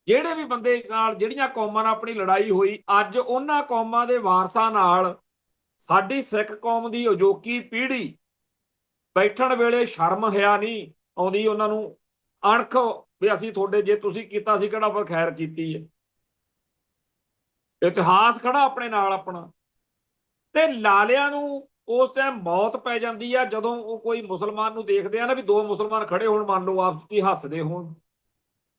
ਜਿਹੜੇ ਵੀ ਬੰਦੇ ਨਾਲ ਜਿਹੜੀਆਂ ਕੌਮਾਂ ਨਾਲ ਆਪਣੀ ਲੜਾਈ ਹੋਈ, ਅੱਜ ਉਹਨਾਂ ਕੌਮਾਂ ਦੇ ਵਾਰਸਾਂ ਨਾਲ ਸਾਡੀ ਸਿੱਖ ਕੌਮ ਦੀ ਅਜੋਕੀ ਪੀੜ੍ਹੀ ਬੈਠਣ ਵੇਲੇ ਸ਼ਰਮ ਹਿਆ ਨਹੀਂ ਆਉਂਦੀ ਉਹਨਾਂ ਨੂੰ, ਅਣਖ ਵੀ ਅਸੀਂ ਤੁਹਾਡੇ, ਜੇ ਤੁਸੀਂ ਕੀਤਾ ਸੀ ਕਿਹੜਾ ਫਿਰ ਖੈਰ ਕੀਤੀ ਹੈ। ਇਤਿਹਾਸ ਖੜਾ ਆਪਣੇ ਨਾਲ ਆਪਣਾ। ਤੇ ਲਾਲਿਆਂ ਨੂੰ ਉਸ ਟਾਈਮ ਮੌਤ ਪੈ ਜਾਂਦੀ ਆ ਜਦੋਂ ਉਹ ਕੋਈ ਮੁਸਲਮਾਨ ਨੂੰ ਦੇਖਦੇ ਆ ਨਾ, ਵੀ ਦੋ ਮੁਸਲਮਾਨ ਖੜੇ ਹੋਣ, ਮੰਨ ਲਓ ਆਪਸ ਵਿੱਚ ਹੱਸਦੇ ਹੋਣ,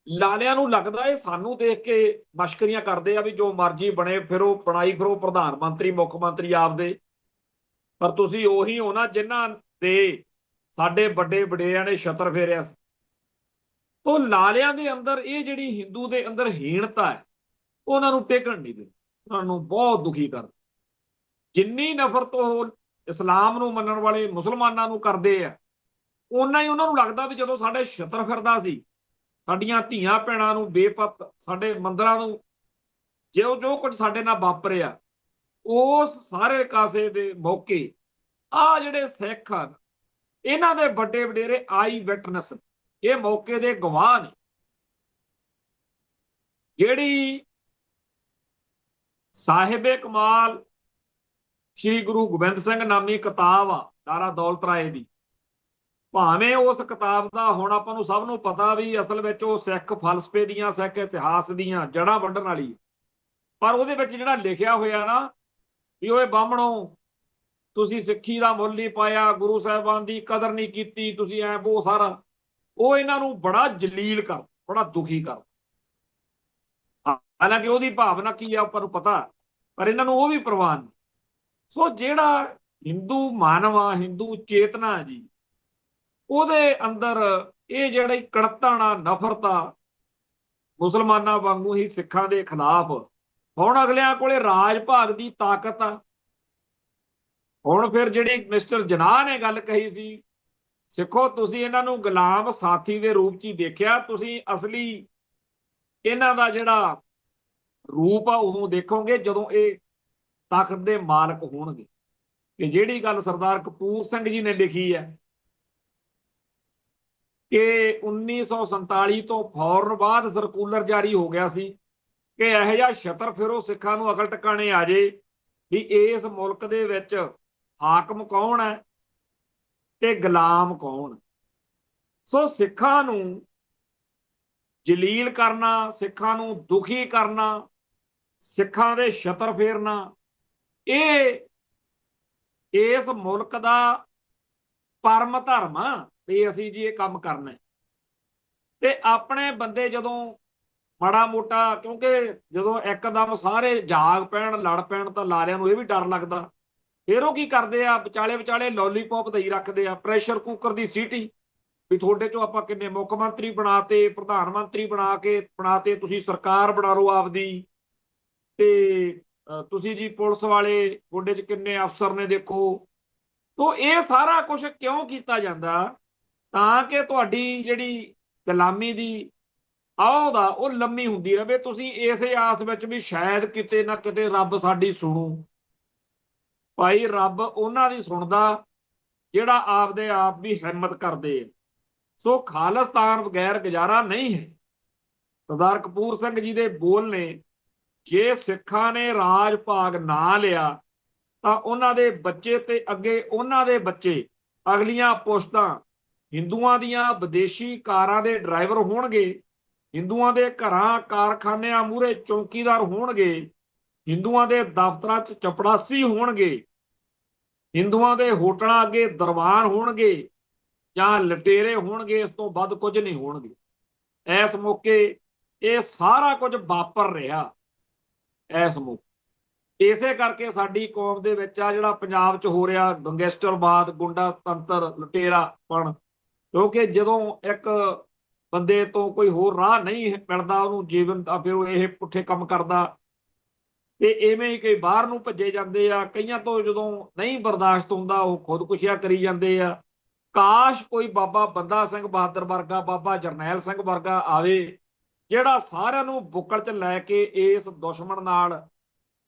ਲਾਲਿਆਂ ਨੂੰ ਲੱਗਦਾ ਇਹ ਸਾਨੂੰ ਦੇਖ ਕੇ ਮਸ਼ਕਰੀਆਂ ਕਰਦੇ ਆ ਵੀ ਜੋ ਮਰਜ਼ੀ ਬਣੇ ਫਿਰੋ, ਬਣਾਈ ਫਿਰੋ ਪ੍ਰਧਾਨ ਮੰਤਰੀ ਮੁੱਖ ਮੰਤਰੀ ਆਪਦੇ, ਪਰ ਤੁਸੀਂ ਉਹੀ ਹੋ ਨਾ ਜਿਨ੍ਹਾਂ ਦੇ ਸਾਡੇ ਵੱਡੇ ਵਡੇਰਿਆਂ ਨੇ ਛਤਰ ਫੇਰਿਆ ਸੀ। ਉਹ ਲਾਲਿਆਂ ਦੇ ਅੰਦਰ ਇਹ ਜਿਹੜੀ ਹਿੰਦੂ ਦੇ ਅੰਦਰ ਹੀਣਤਾ ਹੈ, ਉਹਨਾਂ ਨੂੰ ਟਿਕਣ ਨਹੀਂ ਦਿੰਦੀ, ਉਹਨਾਂ ਨੂੰ ਬਹੁਤ ਦੁਖੀ ਕਰ। ਜਿੰਨੀ ਨਫ਼ਰਤ ਉਹ ਇਸਲਾਮ ਨੂੰ ਮੰਨਣ ਵਾਲੇ ਮੁਸਲਮਾਨਾਂ ਨੂੰ ਕਰਦੇ ਆ, ਓਨਾ ਹੀ ਉਹਨਾਂ ਨੂੰ ਲੱਗਦਾ ਵੀ ਜਦੋਂ ਸਾਡੇ ਛਤਰ ਫਿਰਦਾ ਸੀ, ਸਾਡੀਆਂ ਧੀਆਂ ਭੈਣਾਂ ਨੂੰ ਬੇਪਤ, ਸਾਡੇ ਮੰਦਰਾਂ ਨੂੰ ਜੋ ਕੁਝ ਸਾਡੇ ਨਾਲ ਵਾਪਰਿਆ, ਉਸ ਸਾਰੇ ਕਾਸੇ ਦੇ ਮੌਕੇ ਆ ਜਿਹੜੇ ਸਿੱਖ ਹਨ, ਇਹਨਾਂ ਦੇ ਵੱਡੇ ਵਡੇਰੇ ਆਈ ਵਿਟਨੈਸ, ਇਹ ਮੌਕੇ ਦੇ ਗਵਾਹ ਨੇ। ਜਿਹੜੀ ਸਾਹਿਬੇ ਕਮਾਲ ਸ਼੍ਰੀ ਗੁਰੂ ਗੋਬਿੰਦ ਸਿੰਘ ਨਾਮੀ ਕਿਤਾਬ ਆ ਦਾਰਾ ਦੌਲਤ ਰਾਏ ਦੀ, ਭਾਵੇਂ ਉਸ ਕਿਤਾਬ ਦਾ ਹੁਣ ਆਪਾਂ ਨੂੰ ਸਭ ਨੂੰ ਪਤਾ ਵੀ ਅਸਲ ਵਿੱਚ ਉਹ ਸਿੱਖ ਫਲਸਫੇ ਦੀਆਂ, ਸਿੱਖ ਇਤਿਹਾਸ ਦੀਆਂ ਜੜ੍ਹਾਂ ਵੱਢਣ ਵਾਲੀ, ਪਰ ਉਹਦੇ ਵਿੱਚ ਜਿਹੜਾ ਲਿਖਿਆ ਹੋਇਆ ਨਾ ਵੀ ਓਏ ਬਾਹਮਣੋ, ਤੁਸੀਂ ਸਿੱਖੀ ਦਾ ਮੁੱਲ ਨਹੀਂ ਪਾਇਆ, ਗੁਰੂ ਸਾਹਿਬਾਨ ਦੀ ਕਦਰ ਨਹੀਂ ਕੀਤੀ, ਤੁਸੀਂ ਐ ਉਹ ਸਾਰਾ, ਉਹ ਇਹਨਾਂ ਨੂੰ ਬੜਾ ਜਲੀਲ ਕਰ, ਬੜਾ ਦੁਖੀ ਕਰ। ਹਾਲਾਂਕਿ ਉਹਦੀ ਭਾਵਨਾ ਕੀ ਆ ਆਪਾਂ ਨੂੰ ਪਤਾ, ਪਰ ਇਹਨਾਂ ਨੂੰ ਉਹ ਵੀ ਪ੍ਰਵਾਹ ਨਹੀਂ। ਸੋ ਜਿਹੜਾ ਹਿੰਦੂ ਮਾਨਵ ਆ, ਹਿੰਦੂ ਚੇਤਨਾ ਜੀ, ਉਹਦੇ ਅੰਦਰ ਇਹ ਜਿਹੜੀ ਕੜਤਣ ਆ, ਨਫ਼ਰਤ ਆ, ਮੁਸਲਮਾਨਾਂ ਵਾਂਗੂ ਹੀ ਸਿੱਖਾਂ ਦੇ ਖਿਲਾਫ। ਹੁਣ ਅਗਲਿਆਂ ਕੋਲੇ ਰਾਜ ਭਾਗ ਦੀ ਤਾਕਤ ਆ। ਹੁਣ ਫਿਰ ਜਿਹੜੀ ਮਿਸਟਰ ਜਨਾਹ ਨੇ ਗੱਲ ਕਹੀ ਸੀ, ਸਿੱਖੋ ਤੁਸੀਂ ਇਹਨਾਂ ਨੂੰ ਗੁਲਾਮ ਸਾਥੀ ਦੇ ਰੂਪ 'ਚ ਹੀ ਦੇਖਿਆ, ਤੁਸੀਂ ਅਸਲੀ ਇਹਨਾਂ ਦਾ ਜਿਹੜਾ ਰੂਪ ਆ ਉਦੋਂ ਦੇਖੋਗੇ ਜਦੋਂ ਇਹ ਤਾਕਤ ਦੇ ਮਾਲਕ ਹੋਣਗੇ। ਕਿ ਜਿਹੜੀ ਗੱਲ ਸਰਦਾਰ ਕਪੂਰ ਸਿੰਘ ਜੀ ਨੇ ਲਿਖੀ ਹੈ ਕਿ 1947 ਤੋਂ ਫੌਰਨ ਬਾਅਦ ਸਰਕੂਲਰ ਜਾਰੀ ਹੋ ਗਿਆ ਸੀ ਕਿ ਇਹੋ ਜਿਹਾ ਛਤਰ ਫਿਰੋ ਸਿੱਖਾਂ ਨੂੰ ਅਕਲ ਟਿਕਾਣੇ ਆ ਜੇ ਵੀ ਇਸ ਮੁਲਕ ਦੇ ਵਿੱਚ ਹਾਕਮ ਕੌਣ ਹੈ ਤੇ ਗੁਲਾਮ ਕੌਣ। ਸੋ ਸਿੱਖਾਂ ਨੂੰ ਜਲੀਲ ਕਰਨਾ, ਸਿੱਖਾਂ ਨੂੰ ਦੁਖੀ ਕਰਨਾ, ਸਿੱਖਾਂ ਦੇ ਛਤਰ ਫੇਰਨਾ, ਇਹ ਇਸ ਮੁਲਕ ਦਾ ਪਰਮ ਧਰਮ ਆ ਵੀ ਅਸੀਂ ਜੀ ਇਹ ਕੰਮ ਕਰਨਾ। ਤੇ ਆਪਣੇ ਬੰਦੇ ਜਦੋਂ ਮਾੜਾ ਮੋਟਾ, ਕਿਉਂਕਿ ਜਦੋਂ ਇੱਕਦਮ ਸਾਰੇ ਜਾਗ ਪੈਣ, ਲੜ ਪੈਣ, ਤਾਂ ਲਾਰਿਆਂ ਨੂੰ ਇਹ ਵੀ ਡਰ ਲੱਗਦਾ, ਫਿਰ ਉਹ ਕੀ ਕਰਦੇ ਆ, ਵਿਚਾਲੇ ਵਿਚਾਲੇ ਲੋਲੀਪੌਪ ਦਈ ਰੱਖਦੇ ਆ, ਪ੍ਰੈਸ਼ਰ ਕੁੱਕਰ ਦੀ ਸੀਟੀ, ਵੀ ਤੁਹਾਡੇ ਚੋਂ ਆਪਾਂ ਕਿੰਨੇ ਮੁੱਖ ਮੰਤਰੀ ਬਣਾਤੇ, ਪ੍ਰਧਾਨ ਮੰਤਰੀ ਬਣਾਤੇ, ਤੁਸੀਂ ਸਰਕਾਰ ਬਣਾ ਲਓ ਆਪਦੀ, ਤੇ ਤੁਸੀਂ ਜੀ ਪੁਲਿਸ ਵਾਲੇ, ਤੁਹਾਡੇ 'ਚ ਕਿੰਨੇ ਅਫਸਰ ਨੇ ਦੇਖੋ। ਤੋ ਇਹ ਸਾਰਾ ਕੁਝ ਕਿਉਂ ਕੀਤਾ ਜਾਂਦਾ, ਤਾਂ ਕਿ ਤੁਹਾਡੀ ਜਿਹੜੀ ਗੁਲਾਮੀ ਦੀ ਆਉ ਆ ਉਹ ਲੰਮੀ ਹੁੰਦੀ ਰਹੇ। ਤੁਸੀਂ ਇਸੇ ਆਸ ਵਿੱਚ ਵੀ ਸ਼ਾਇਦ ਕਿਤੇ ਨਾ ਕਿਤੇ ਰੱਬ ਸਾਡੀ ਸੁਣੂ। ਭਾਈ ਰੱਬ ਉਹਨਾਂ ਦੀ ਸੁਣਦਾ ਜਿਹੜਾ ਆਪਦੇ ਆਪ ਵੀ ਹਿੰਮਤ ਕਰਦੇ ਆ। ਸੋ ਖਾਲਿਸਤਾਨ ਬਗੈਰ ਗੁਜ਼ਾਰਾ ਨਹੀਂ ਹੈ। ਸਰਦਾਰ ਕਪੂਰ ਸਿੰਘ ਜੀ ਦੇ ਬੋਲ ਨੇ, ਜੇ ਸਿੱਖਾਂ ਨੇ ਰਾਜ ਭਾਗ ਨਾ ਲਿਆ ਤਾਂ ਉਹਨਾਂ ਦੇ ਬੱਚੇ ਤੇ ਅੱਗੇ ਉਹਨਾਂ ਦੇ ਬੱਚੇ, ਅਗਲੀਆਂ ਪੁਸ਼ਤਾਂ ਹਿੰਦੂਆਂ ਦੀਆਂ ਵਿਦੇਸ਼ੀ ਕਾਰਾਂ ਦੇ ਡਰਾਈਵਰ ਹੋਣਗੇ, ਹਿੰਦੂਆਂ ਦੇ ਘਰਾਂ ਕਾਰਖਾਨਿਆਂ ਮੂਹਰੇ ਚੌਕੀਦਾਰ ਹੋਣਗੇ, ਹਿੰਦੂਆਂ ਦੇ ਦਫ਼ਤਰਾਂ 'ਚ ਚਪੜਾਸੀ ਹੋਣਗੇ, ਹਿੰਦੂਆਂ ਦੇ ਹੋਟਲਾਂ ਅੱਗੇ ਦਰਬਾਰ ਹੋਣਗੇ ਜਾਂ ਲਟੇਰੇ ਹੋਣਗੇ, ਇਸ ਤੋਂ ਵੱਧ ਕੁਝ ਨਹੀਂ ਹੋਣਗੇ। ਇਸ ਮੌਕੇ ਇਹ ਸਾਰਾ ਕੁਝ ਵਾਪਰ ਰਿਹਾ ਇਸ ਮੌਕੇ। ਇਸੇ ਕਰਕੇ ਸਾਡੀ ਕੌਮ ਦੇ ਵਿੱਚ ਆ ਜਿਹੜਾ ਪੰਜਾਬ 'ਚ ਹੋ ਰਿਹਾ ਗੈਂਗਸਟਰਵਾਦ, ਗੁੰਡਾ ਤੰਤਰ, ਲੁਟੇਰਾਪਣ, ਕਿਉਂਕਿ ਜਦੋਂ ਇੱਕ ਬੰਦੇ ਤੋਂ ਕੋਈ ਹੋਰ ਰਾਹ ਨਹੀਂ ਮਿਲਦਾ ਉਹਨੂੰ ਜੀਵਨ ਦਾ, ਫਿਰ ਉਹ ਇਹ ਪੁੱਠੇ ਕੰਮ ਕਰਦਾ ਤੇ ਇਵੇਂ ਹੀ ਕਈ ਬਾਹਰ ਨੂੰ ਭੱਜੇ ਜਾਂਦੇ ਆ। ਕਈਆਂ ਤੋਂ ਜਦੋਂ ਨਹੀਂ ਬਰਦਾਸ਼ਤ ਹੁੰਦਾ ਉਹ ਖੁਦਕੁਸ਼ੀਆਂ ਕਰੀ ਜਾਂਦੇ ਆ। ਕਾਸ਼ ਕੋਈ ਬਾਬਾ ਬੰਦਾ ਸਿੰਘ ਬਹਾਦਰ ਵਰਗਾ, ਬਾਬਾ ਜਰਨੈਲ ਸਿੰਘ ਵਰਗਾ ਆਵੇ ਜਿਹੜਾ ਸਾਰਿਆਂ ਨੂੰ ਬੁੱਕਲ 'ਚ ਲੈ ਕੇ ਇਸ ਦੁਸ਼ਮਣ ਨਾਲ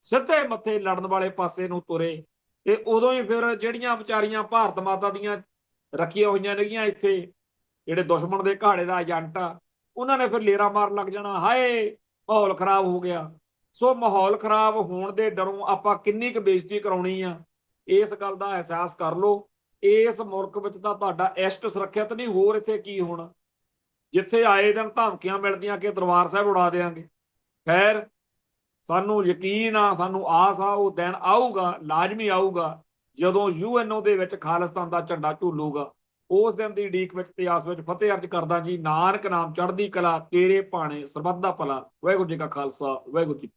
ਸਿੱਧੇ ਮੱਥੇ ਲੜਨ ਵਾਲੇ ਪਾਸੇ ਨੂੰ ਤੁਰੇ। ਤੇ ਉਦੋਂ ਹੀ ਫਿਰ ਜਿਹੜੀਆਂ ਵਿਚਾਰੀਆਂ ਭਾਰਤ ਮਾਤਾ ਦੀਆਂ ਰੱਖੀਆਂ ਹੋਈਆਂ ਨੇਗੀਆਂ ਇੱਥੇ ਜਿਹੜੇ ਦੁਸ਼ਮਣ ਦੇ ਘਾੜੇ ਦਾ ਏਜੰਟ ਆ, ਉਹਨਾਂ ਨੇ ਫਿਰ ਲੇਰਾ ਮਾਰਨ ਲੱਗ ਜਾਣਾ, ਹਾਏ ਮਾਹੌਲ ਖਰਾਬ ਹੋ ਗਿਆ। ਸੋ ਮਾਹੌਲ ਖਰਾਬ ਹੋਣ ਦੇ ਡਰੋਂ ਆਪਾਂ ਕਿੰਨੀ ਕੁ ਬੇਇੱਜ਼ਤੀ ਕਰਾਉਣੀ ਆ, ਇਸ ਗੱਲ ਦਾ ਅਹਿਸਾਸ ਕਰ ਲਓ। ਇਸ ਮੁਲਕ ਵਿੱਚ ਤਾਂ ਤੁਹਾਡਾ ਇਸ਼ਟ ਸੁਰੱਖਿਅਤ ਨਹੀਂ, ਹੋਰ ਇੱਥੇ ਕੀ ਹੋਣਾ, ਜਿੱਥੇ ਆਏ ਦਿਨ ਧਮਕੀਆਂ ਮਿਲਦੀਆਂ ਕਿ ਦਰਬਾਰ ਸਾਹਿਬ ਉਡਾ ਦੇਵਾਂਗੇ। ਖੈਰ, ਸਾਨੂੰ ਯਕੀਨ ਆ, ਸਾਨੂੰ ਆਸ ਆ, ਉਹ ਦਿਨ ਆਊਗਾ, ਲਾਜ਼ਮੀ ਆਊਗਾ, ਜਦੋਂ UNO ਦੇ ਵਿੱਚ ਖਾਲਿਸਤਾਨ ਦਾ ਝੰਡਾ ਝੂਲੂਗਾ। ਉਸ ਦਿਨ ਦੀ ਉਡੀਕ ਵਿੱਚ ਤੇ ਆਸ ਵਿੱਚ ਫਤਿਹ ਅਰਜ ਕਰਦਾ ਜੀ। ਨਾਨਕ ਨਾਮ ਚੜ੍ਹਦੀ ਕਲਾ, ਤੇਰੇ ਭਾਣੇ ਸਰਬੱਤ ਦਾ ਭਲਾ। ਵਾਹਿਗੁਰੂ ਜੀ ਕਾ ਖਾਲਸਾ, ਵਾਹਿਗੁਰੂ ਜੀ।